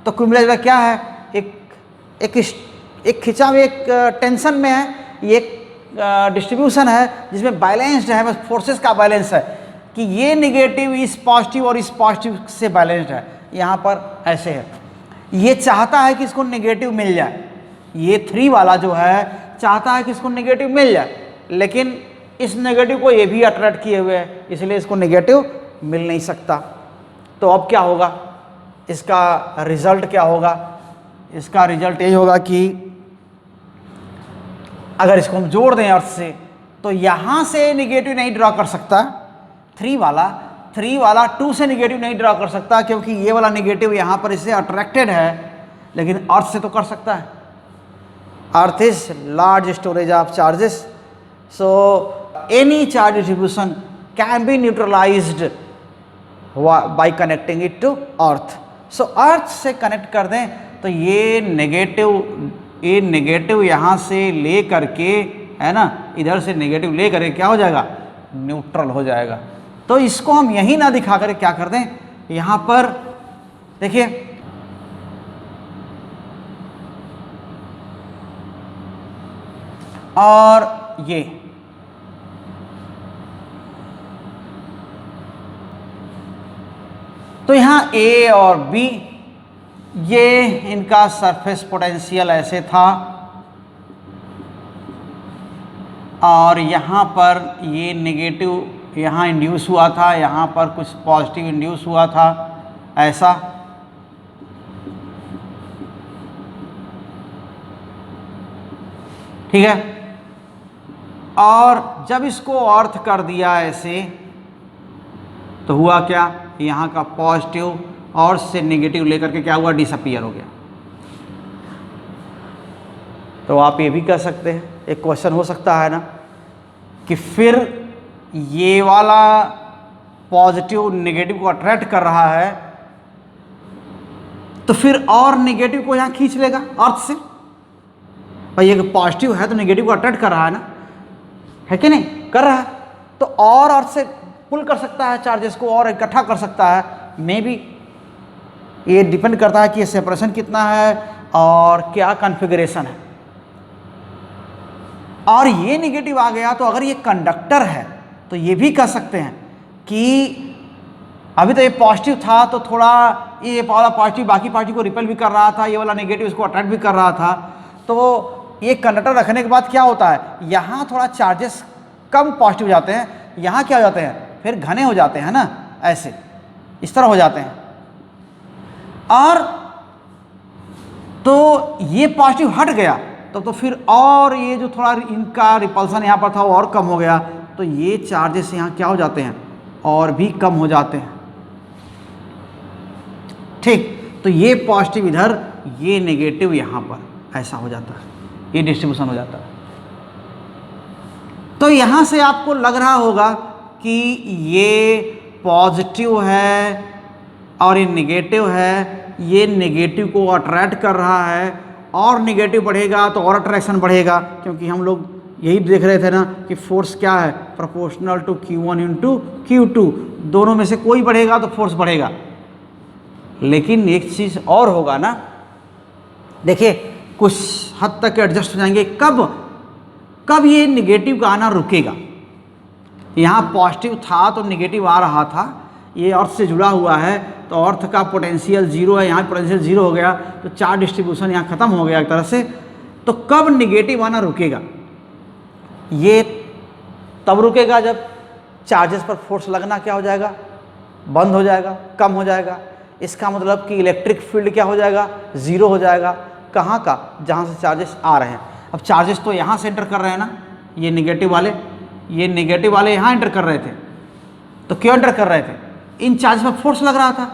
S1: तो कुल मिला जुला क्या है, एक खिंचा हुआ, एक टेंशन में है, ये एक डिस्ट्रीब्यूशन है जिसमें बैलेंस्ड है, बस फोर्सेस का बैलेंस है कि ये नेगेटिव इस पॉजिटिव और इस पॉजिटिव से बैलेंस्ड है। यहाँ पर ऐसे है, ये चाहता है कि इसको नेगेटिव मिल जाए, ये 3 वाला जो है चाहता है कि इसको नेगेटिव मिल जाए, लेकिन इस नेगेटिव को ये भी अट्रैक्ट किए हुए है, इसलिए इसको नेगेटिव मिल नहीं सकता। तो अब क्या होगा, इसका रिजल्ट क्या होगा? इसका रिजल्ट यही होगा कि अगर इसको हम जोड़ दें अर्थ से तो यहाँ से नेगेटिव नहीं ड्रॉ कर सकता 3 वाला 2 से नेगेटिव नहीं ड्रॉ कर सकता, क्योंकि ये वाला नेगेटिव यहाँ पर इससे अट्रैक्टेड है, लेकिन अर्थ से तो कर सकता है। Earth is large storage of charges, so any charge distribution can be neutralised by connecting it to earth. So earth से कनेक्ट कर दें तो ये नेगेटिव यहाँ से ले करके, है ना, इधर से नेगेटिव ले करके क्या हो जाएगा, न्यूट्रल हो जाएगा। तो इसको हम यही ना दिखा कर क्या कर दें, यहाँ पर देखिए और ये तो यहाँ A और B ये इनका सरफेस पोटेंशियल ऐसे था, और यहाँ पर ये नेगेटिव यहाँ इंड्यूस हुआ था, यहाँ पर कुछ पॉजिटिव इंड्यूस हुआ था, ऐसा। ठीक है। और जब इसको अर्थ कर दिया ऐसे, तो हुआ क्या, यहाँ का पॉजिटिव और से नेगेटिव लेकर के क्या हुआ, डिसअपीयर हो गया। तो आप ये भी कह सकते हैं, एक क्वेश्चन हो सकता है ना, कि फिर ये वाला पॉजिटिव नेगेटिव को अट्रैक्ट कर रहा है, तो फिर और नेगेटिव को यहाँ खींच लेगा अर्थ से। भाई ये पॉजिटिव है तो नेगेटिव को अट्रैक्ट कर रहा है ना, है कि नहीं, कर रहा है, तो और अर्थ से पुल कर सकता है चार्जेस को और इकट्ठा कर सकता है। मे बी ये डिपेंड करता है कि ये सेपरेशन कितना है और क्या कॉन्फ़िगरेशन है। और ये नेगेटिव आ गया, तो अगर ये कंडक्टर है तो ये भी कह सकते हैं कि अभी तो ये पॉजिटिव था तो थोड़ा ये वाला पॉजिटिव बाकी पार्टी को रिपेल भी कर रहा था, ये वाला नेगेटिव इसको अट्रैक्ट भी कर रहा था। तो ये कंडक्टर रखने के बाद क्या होता है, यहाँ थोड़ा चार्जेस कम पॉजिटिव जाते हैं, यहाँ क्या हो जाते हैं, फिर घने हो जाते हैं ना, ऐसे इस तरह हो जाते हैं। और तो ये पॉजिटिव हट गया तो फिर और ये जो थोड़ा इनका रिपल्सन यहाँ पर था वो और कम हो गया, तो ये चार्जेस यहाँ क्या हो जाते हैं, और भी कम हो जाते हैं। ठीक, तो ये पॉजिटिव इधर, ये नेगेटिव यहाँ पर, ऐसा हो जाता है, ये डिस्ट्रीब्यूशन हो जाता है। तो यहाँ से आपको लग रहा होगा कि ये पॉजिटिव है और ये नेगेटिव है, ये नेगेटिव को अट्रैक्ट कर रहा है, और नेगेटिव बढ़ेगा तो और अट्रैक्शन बढ़ेगा, क्योंकि हम लोग यही देख रहे थे ना कि फोर्स क्या है, proportional to Q1 into Q2, दोनों में से कोई बढ़ेगा तो फोर्स बढ़ेगा। लेकिन एक चीज़ और होगा ना, देखिए कुछ हद तक एडजस्ट हो जाएंगे, कब ये नेगेटिव का आना रुकेगा। यहाँ पॉजिटिव था तो नेगेटिव आ रहा था, ये अर्थ से जुड़ा हुआ है तो अर्थ का पोटेंशियल जीरो है, यहाँ पोटेंशियल जीरो हो गया, तो चार्ज डिस्ट्रीब्यूशन यहाँ ख़त्म हो गया एक तरह से। तो कब नेगेटिव आना रुकेगा, ये तब रुकेगा जब चार्जेस पर फोर्स लगना क्या हो जाएगा, बंद हो जाएगा, कम हो जाएगा। इसका मतलब कि इलेक्ट्रिक फील्ड क्या हो जाएगा, ज़ीरो हो जाएगा। कहाँ का, जहाँ से चार्जेस आ रहे हैं। अब चार्जेस तो यहाँ से एंटर कर रहे हैं ना, ये नेगेटिव वाले यहाँ एंटर कर रहे थे, तो क्यों एंटर कर रहे थे, इन चार्ज पर फोर्स लग रहा था,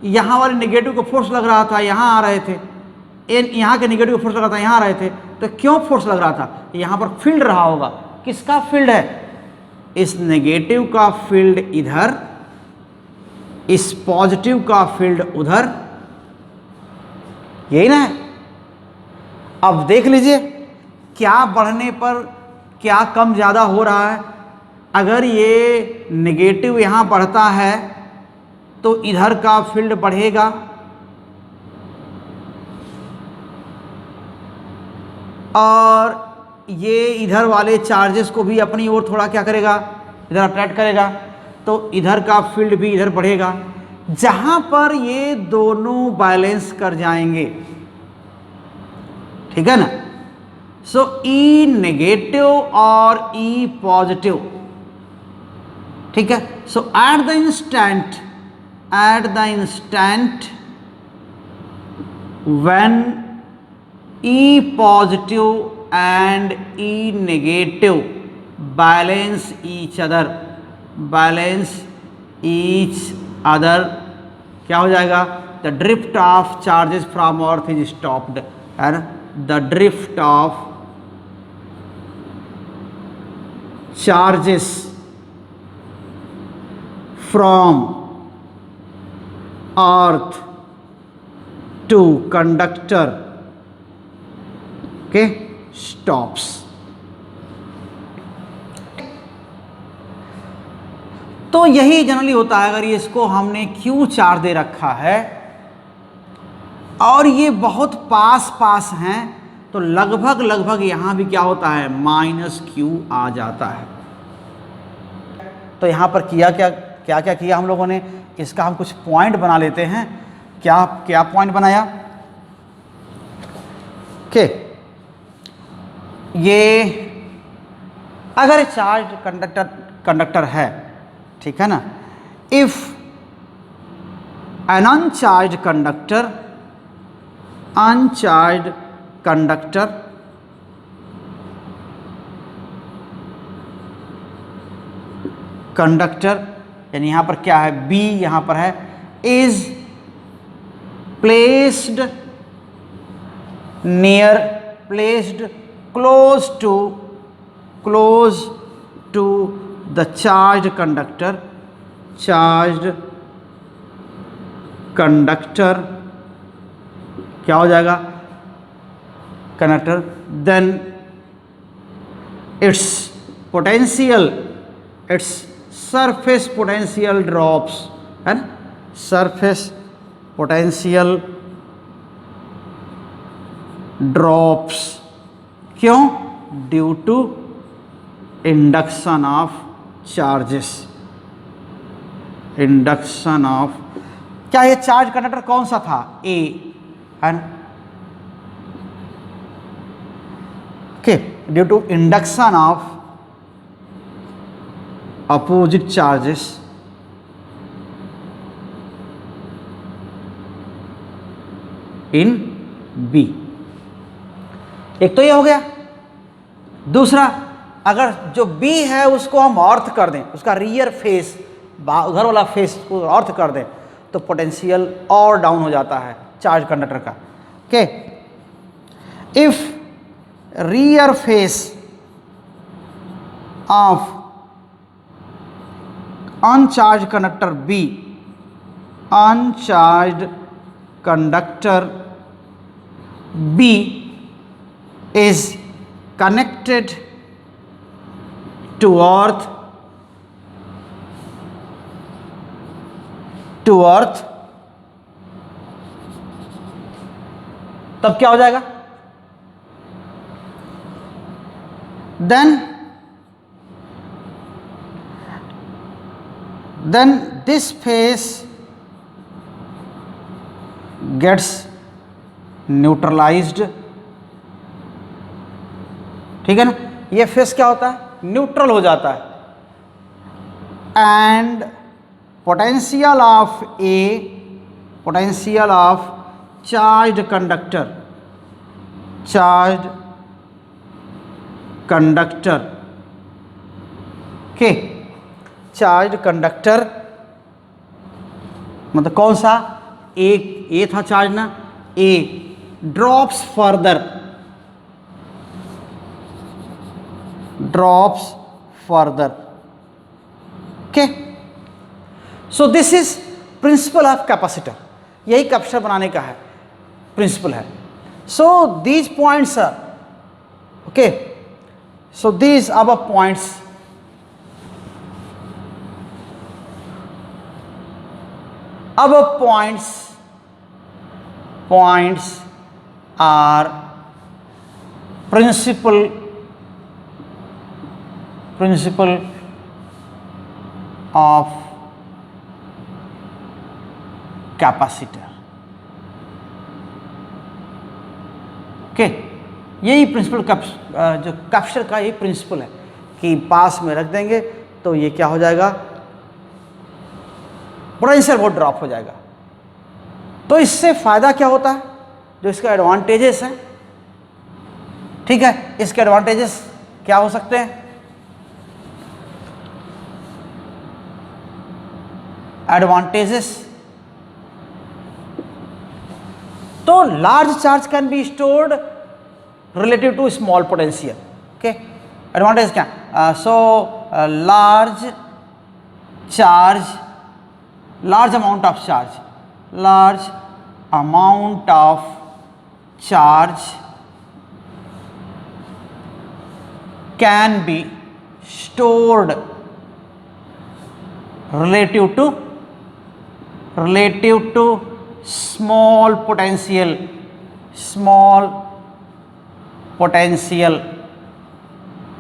S1: यहाँ वाले नेगेटिव को फोर्स लग रहा था, यहाँ आ रहे थे, यहाँ के नेगेटिव को फोर्स लग रहा था, यहाँ आ रहे थे, तो क्यों फोर्स लग रहा था, यहाँ पर फील्ड रहा होगा। किसका फील्ड है, इस नेगेटिव का फील्ड इधर, इस पॉजिटिव का फील्ड उधर, यही ना है। अब देख लीजिए क्या बढ़ने पर क्या कम ज़्यादा हो रहा है। अगर ये नेगेटिव यहाँ बढ़ता है तो इधर का फील्ड बढ़ेगा, और ये इधर वाले चार्जेस को भी अपनी ओर थोड़ा क्या करेगा, इधर अट्रैक्ट करेगा, तो इधर का फील्ड भी इधर बढ़ेगा, जहाँ पर ये दोनों बैलेंस कर जाएंगे। ठीक है ना। सो ई नेगेटिव और ई पॉजिटिव, ठीक है। So at the instant when E positive and E negative balance each other, क्या हो जाएगा, the drift of charges from earth is stopped, है ना। The drift of charges from earth to conductor के stops. तो यही जनरली होता है। अगर ये इसको हमने Q चार्ज दे रखा है और ये बहुत पास हैं, तो लगभग यहाँ भी क्या होता है, -Q आ जाता है। तो यहाँ पर क्या किया हम लोगों ने, इसका हम कुछ पॉइंट बना लेते हैं। क्या पॉइंट बनाया कि ये अगर चार्ज कंडक्टर है, ठीक है ना, इफ एन अनचार्ज कंडक्टर यानी यहां पर क्या है, बी यहां पर है, is placed close to the charge conductor क्या हो जाएगा, conductor, then its surface potential drops, है ना, सरफेस पोटेंशियल ड्रॉप्स, क्यों, due to induction of charges, induction of, क्या ये चार्ज कंडक्टर कौन सा था, ए, है ना, okay, due to induction of opposite charges in B. एक तो ये हो गया। दूसरा, अगर जो बी है उसको हम अर्थ कर दें, उसका रियर फेस, उधर वाला फेस को अर्थ कर दें, तो पोटेंशियल और डाउन हो जाता है चार्ज कंडक्टर का। Okay, if rear face of uncharge conductor B, uncharge conductor B is connected to earth, तब क्या हो जाएगा, then this phase gets neutralized, ठीक है ना, ये फेस क्या होता है, न्यूट्रल हो जाता है, and potential of charge conductor के, चार्ज कंडक्टर मतलब कौन सा, ए था चार्ज ना, A drops further, okay, so this is principle of capacitor, यही कैपेसिटर बनाने का है प्रिंसिपल है। so these points are okay, so these above points are principle of capacitor. Okay, यही प्रिंसिपल जो कैपेसिटर का यही प्रिंसिपल है कि पास में रख देंगे तो ये क्या हो जाएगा, पोटेंशियल बहुत ड्रॉप हो जाएगा। तो इससे फायदा क्या होता है, जो इसका एडवांटेजेस हैं, ठीक है, इसके एडवांटेजेस क्या हो सकते हैं, एडवांटेजेस, तो large charge can be stored relative to small potential. Okay, advantage क्या, so large amount of charge can be stored relative to small potential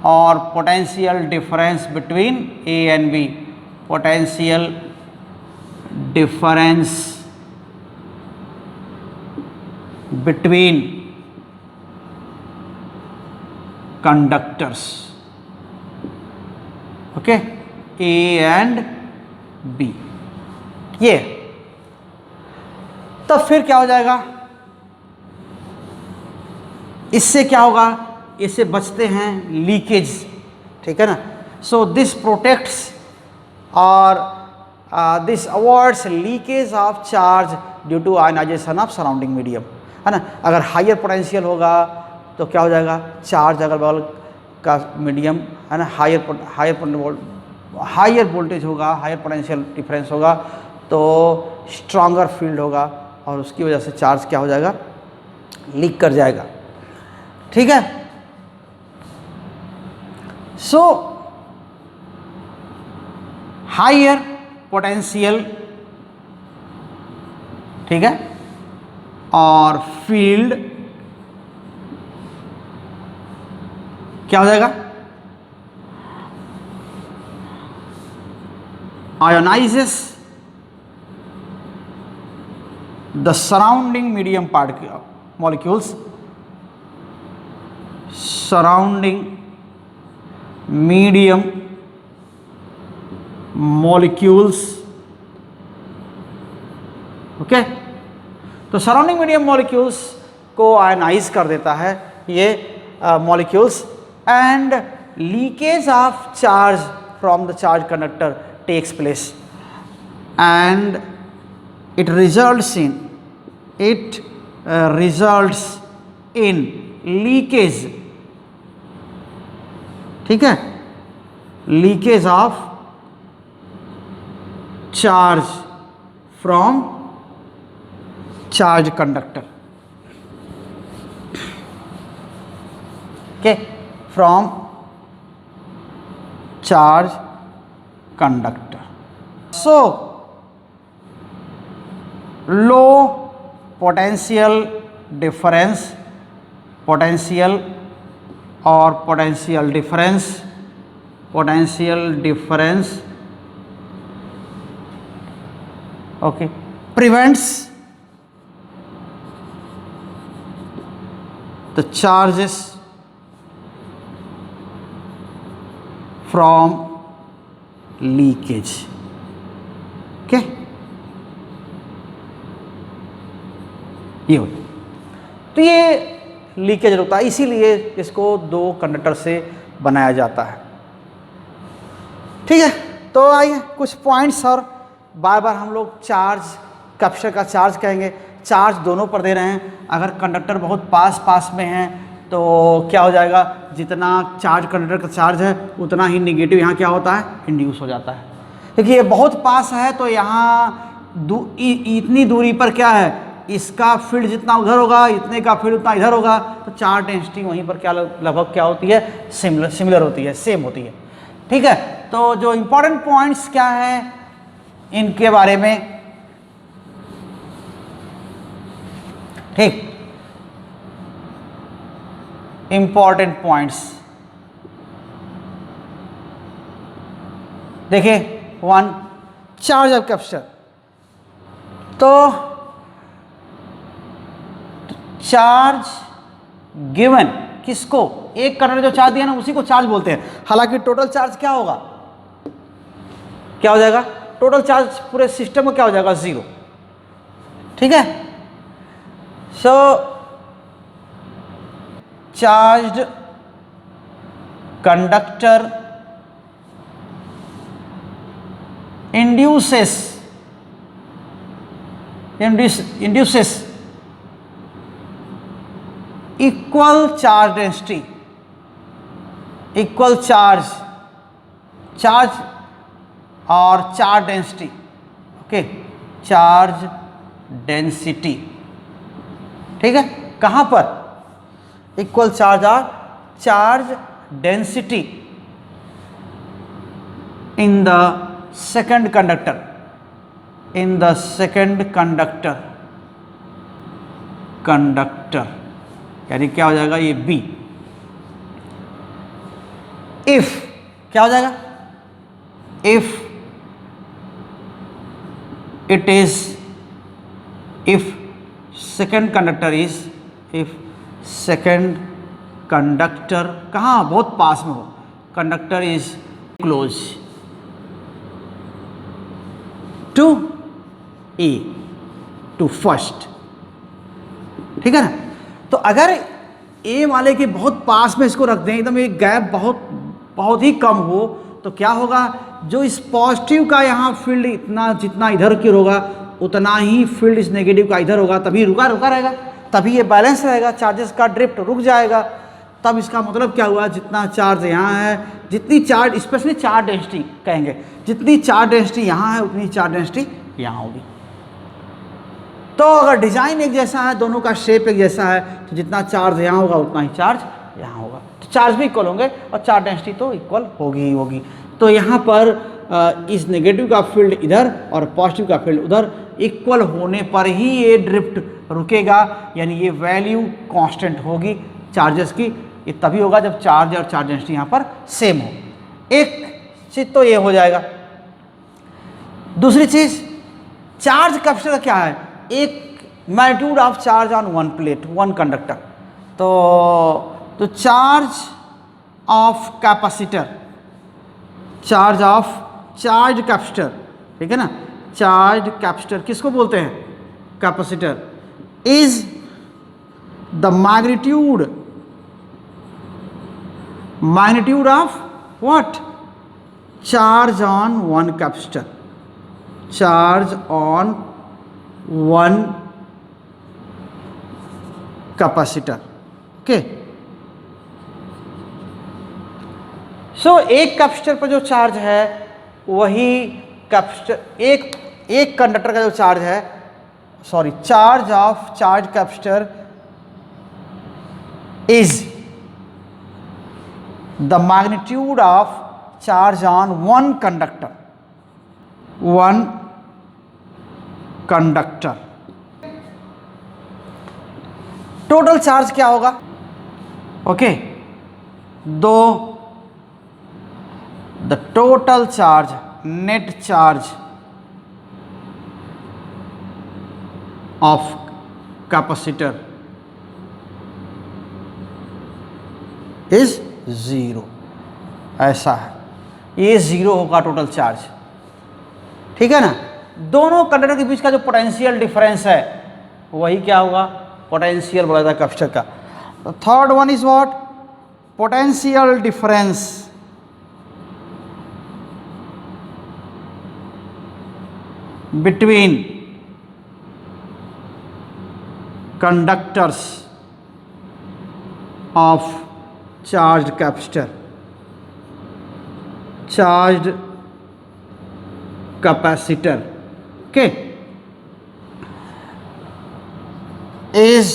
S1: or potential difference between A and B, potential difference between conductors, okay, A and B, ये। तब फिर क्या हो जाएगा, इससे क्या होगा, इससे बचते हैं लीकेज, ठीक है ना। सो दिस प्रोटेक्ट्स और this avoids leakage of charge due to ionization of surrounding medium, है ना। अगर हायर पोटेंशियल होगा तो क्या हो जाएगा, चार्ज अगर बगल का मीडियम, है ना, हायर वोल्टेज होगा, हायर पोटेंशियल डिफरेंस होगा, तो स्ट्रॉन्गर फील्ड होगा और उसकी वजह से चार्ज क्या हो जाएगा, लीक कर जाएगा, ठीक है। सो हायर पोटेंशियल, ठीक है, और फील्ड क्या हो जाएगा, ionises the surrounding medium molecules, surrounding medium molecules, okay. तो सराउंडिंग मीडियम मॉलिक्यूल्स को आयनाइज कर देता है ये molecules, and leakage of charge from the charge conductor takes place, and it results in leakage, ठीक है, leakage of charge from charge conductor, okay, from charge conductor. So low potential difference, potential difference, okay, prevents the charges from leakage, okay, ये हो। तो ये leakage रुकता है, इसीलिए इसको दो कंडक्टर से बनाया जाता है, ठीक है। तो आइए कुछ पॉइंट्स, और बार बार हम लोग चार्ज, कैपेसिटर का चार्ज कहेंगे, चार्ज दोनों पर दे रहे हैं। अगर कंडक्टर बहुत पास में है तो क्या हो जाएगा, जितना चार्ज कंडक्टर का चार्ज है उतना ही निगेटिव यहाँ क्या होता है, इंड्यूस हो जाता है। देखिए ये बहुत पास है तो यहाँ इतनी दूरी पर क्या है, इसका फील्ड जितना उधर होगा, इतने का फील्ड उतना इधर होगा, तो चार्ज डेंसिटी वहीं पर क्या लगभग क्या होती है, सिमिलर होती है, सेम होती है, ठीक है। तो जो इम्पोर्टेंट पॉइंट्स क्या है इनके बारे में, ठीक, इंपॉर्टेंट पॉइंट्स देखिए। 1, चार्ज ऑफ कैपेसिटर, तो चार्ज गिवन किसको, एक कंडक्टर जो चार्ज दिया ना उसी को चार्ज बोलते हैं। हालांकि टोटल चार्ज क्या होगा, क्या हो जाएगा, टोटल चार्ज पूरे सिस्टम में क्या हो जाएगा, 0, ठीक है। So charged conductor induces equal charge density, equal charge और charge density, okay, charge density, ठीक है। कहाँ पर, इक्वल चार्ज और charge density in the second conductor, यानी क्या हो जाएगा, ये बी। इफ क्या हो जाएगा, if it is, if second conductor कहाँ बहुत पास में हो, conductor is close to A, to first, ठीक है ना। तो अगर ए वाले के बहुत पास में इसको रख दें, एकदम एक गैप बहुत ही कम हो, तो क्या होगा, जो इस पॉजिटिव का यहाँ फील्ड इतना जितना इधर की होगा उतना ही फील्ड इस नेगेटिव का इधर होगा, तभी रुका रहेगा, तभी ये बैलेंस रहेगा, चार्जेस का ड्रिफ्ट रुक जाएगा। तब इसका मतलब क्या हुआ, जितना चार्ज यहाँ है, जितनी चार्ज, स्पेशली चार्ज डेंसिटी कहेंगे, जितनी चार्ज डेंसिटी यहाँ है उतनी चार्ज डेंसिटी यहाँ होगी। तो अगर डिज़ाइन एक जैसा है, दोनों का शेप एक जैसा है, तो जितना चार्ज यहाँ होगा उतना ही चार्ज यहाँ होगा, तो चार्ज भी इक्वल होंगे और चार्ज डेंसिटी तो इक्वल होगी ही होगी। तो यहाँ पर इस नेगेटिव का फील्ड इधर और पॉजिटिव का फील्ड उधर इक्वल होने पर ही ये ड्रिफ्ट रुकेगा, यानी ये वैल्यू कांस्टेंट होगी चार्जेस की। ये तभी होगा जब चार्ज और चार्ज डेंसिटी यहाँ पर सेम हो। एक चीज़ तो ये हो जाएगा। दूसरी चीज़, चार्ज कैपेसिटर का क्या है, एक magnitude of charge on one plate, one conductor. तो charge of capacitor, charge of charge capacitor, ठीक है ना, चार्ज कैपेसिटर किसको बोलते हैं, capacitor, is the magnitude of what, charge on one capacitor, charge on one capacitor, okay. So एक capacitor पर जो चार्ज है वही कैपेसिटर, एक कंडक्टर का जो चार्ज है, sorry, charge of charge capacitor is the magnitude of charge on one conductor. Total charge क्या होगा, okay, the total charge, net charge of capacitor is 0, ऐसा है, ये 0 होगा टोटल चार्ज, ठीक है ना। दोनों कंडक्टर के बीच का जो पोटेंशियल डिफरेंस है वही क्या होगा, पोटेंशियल बोला जाता है कैपेसिटर का। Third one is what, potential difference between conductors of charge capacitor, charge capacitor, okay, is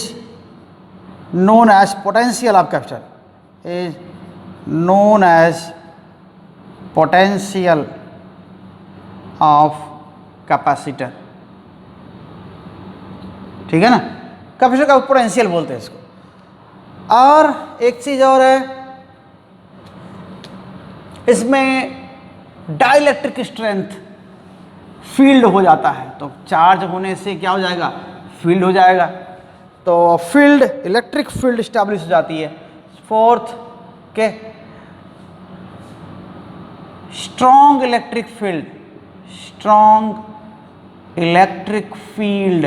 S1: known as potential of capacitor, is known as potential of capacitor, ठीक है ना, कैपेसिटर का पोटेंशियल बोलते हैं इसको। और एक चीज और है, इसमें डाइलेक्ट्रिक स्ट्रेंथ फील्ड हो जाता है, तो चार्ज होने से क्या हो जाएगा, फील्ड हो जाएगा, तो फील्ड, इलेक्ट्रिक फील्ड स्टैब्लिश हो जाती है। फोर्थ के strong electric field, strong electric field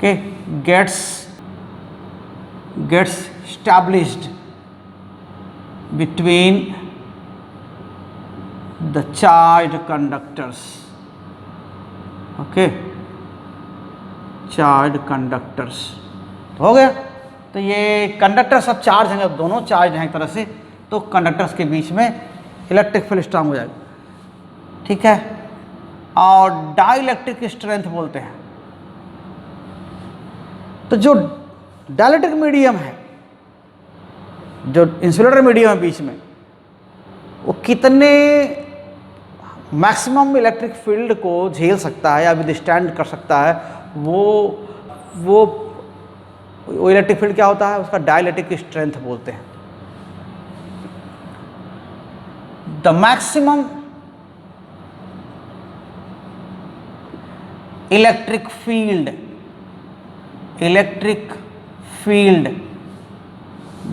S1: के gets established between the charged conductors, okay, charge conductors हो गया। तो ये कंडक्टर सब चार्ज हैं, दोनों चार्ज हैं एक तरह से, तो कंडक्टर्स के बीच में इलेक्ट्रिक फील्ड स्ट्रांग हो जाएगा, ठीक है। और डाइलेक्ट्रिक स्ट्रेंथ बोलते हैं, तो जो डाइलेक्ट्रिक मीडियम है, जो इंसुलेटर मीडियम है बीच में, वो कितने मैक्सिमम इलेक्ट्रिक फील्ड को झेल सकता है या विदस्टैंड कर सकता है, वो इलेक्ट्रिक फील्ड क्या होता है, उसका डाइलेक्ट्रिक स्ट्रेंथ बोलते हैं। The maximum electric field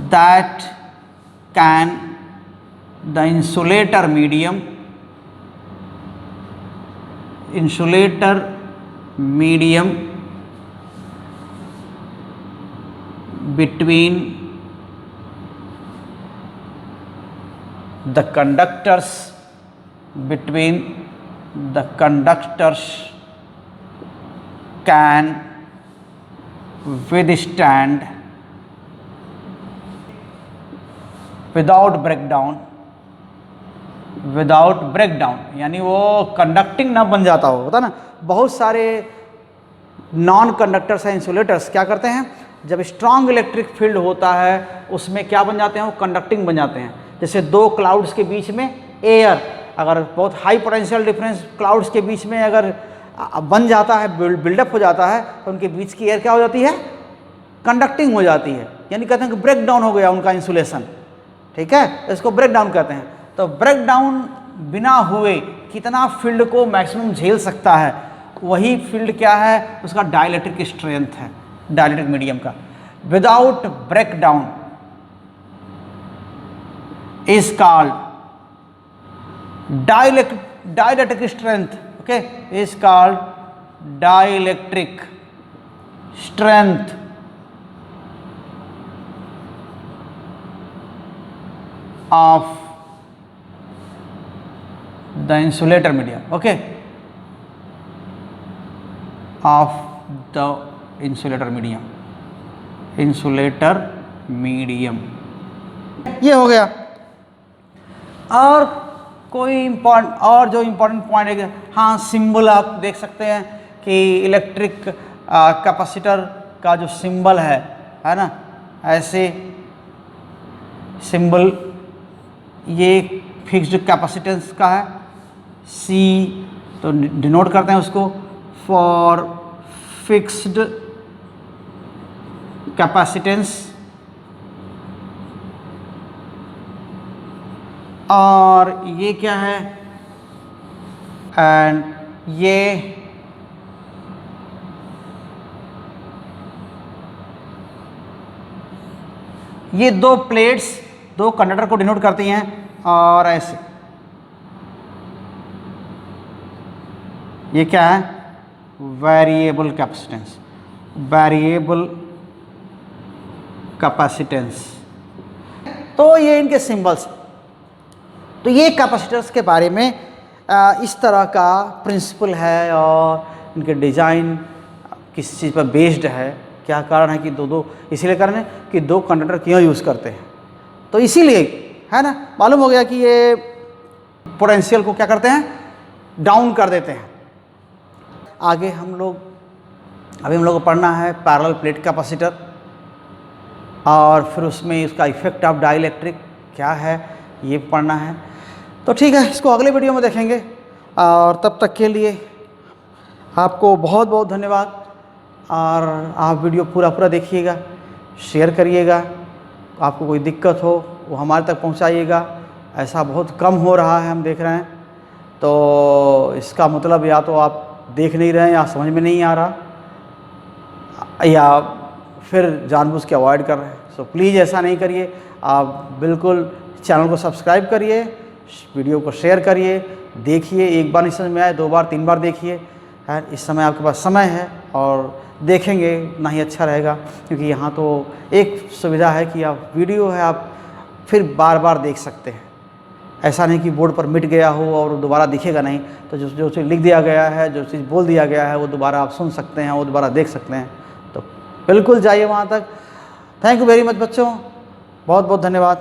S1: that can the insulator medium between the conductors can withstand without breakdown, यानी वो कंडक्टिंग ना बन जाता हो, होता ना। बहुत सारे नॉन कंडक्टर्स हैं, इंसुलेटर्स, क्या करते हैं, जब स्ट्रॉन्ग इलेक्ट्रिक फील्ड होता है उसमें क्या बन जाते हैं, वो कंडक्टिंग बन जाते हैं। जैसे दो क्लाउड्स के बीच में एयर, अगर बहुत हाई पोटेंशियल डिफरेंस क्लाउड्स के बीच में अगर बन जाता है, बिल्डअप हो जाता है, तो उनके बीच की एयर क्या हो जाती है, कंडक्टिंग हो जाती है, यानी कहते हैं कि ब्रेक डाउन हो गया उनका इंसुलेशन, ठीक है, इसको ब्रेक डाउन कहते हैं। तो ब्रेक डाउन बिना हुए कितना फील्ड को मैक्सिमम झेल सकता है, वही फील्ड क्या है, उसका डाइलेक्ट्रिक स्ट्रेंथ है, डाइलेक्ट्रिक मीडियम का। Without break down is called dielectric strength, okay, is called dielectric strength of the insulator medium, okay, of the insulator medium, ये हो गया। और कोई और जो इम्पोर्टेंट पॉइंट है, हाँ, सिंबल आप देख सकते हैं कि इलेक्ट्रिक कैपेसिटर का जो सिंबल है ना, ऐसे सिंबल, ये फिक्स्ड कैपेसिटेंस का है, C, तो डिनोट करते हैं उसको फॉर फिक्स्ड कैपेसिटेंस। और ये क्या है, एंड ये दो प्लेट्स दो कंडक्टर को डिनोट करती हैं, और ऐसे ये क्या है, वेरिएबल कैपेसिटेंस, तो ये इनके सिंबल्स। तो ये कैपेसिटर्स के बारे में इस तरह का प्रिंसिपल है, और इनके डिज़ाइन किस चीज़ पर बेस्ड है, क्या कारण है कि दो इसीलिए कारण है कि दो कंडक्टर क्यों यूज़ करते हैं, तो इसीलिए है ना, मालूम हो गया कि ये पोटेंशियल को क्या करते हैं, डाउन कर देते हैं। आगे हम लोग को पढ़ना है पैरेलल प्लेट कैपेसिटर, और फिर उसमें उसका इफेक्ट ऑफ डाइलेक्ट्रिक क्या है ये पढ़ना है। तो ठीक है, इसको अगले वीडियो में देखेंगे, और तब तक के लिए आपको बहुत बहुत धन्यवाद। और आप वीडियो पूरा देखिएगा, शेयर करिएगा, आपको कोई दिक्कत हो वो हमारे तक पहुंचाइएगा। ऐसा बहुत कम हो रहा है, हम देख रहे हैं, तो इसका मतलब या तो आप देख नहीं रहे हैं, या समझ में नहीं आ रहा, या फिर जानबूझ के अवॉइड कर रहे हैं। सो प्लीज़ ऐसा नहीं करिए, आप बिल्कुल चैनल को सब्सक्राइब करिए, वीडियो को शेयर करिए, देखिए, एक बार नहीं समझ में आए 2 बार 3 बार देखिए, है, इस समय आपके पास समय है, और देखेंगे ना ही अच्छा रहेगा, क्योंकि यहाँ तो एक सुविधा है कि आप वीडियो है आप फिर बार बार देख सकते हैं। ऐसा नहीं कि बोर्ड पर मिट गया हो और दोबारा दिखेगा नहीं, तो जो चीज़ लिख दिया गया है, जो चीज़ बोल दिया गया है, वो दोबारा आप सुन सकते हैं, वो दोबारा देख सकते हैं। तो बिल्कुल जाइए वहाँ तक। थैंक यू वेरी मच बच्चों, बहुत बहुत धन्यवाद।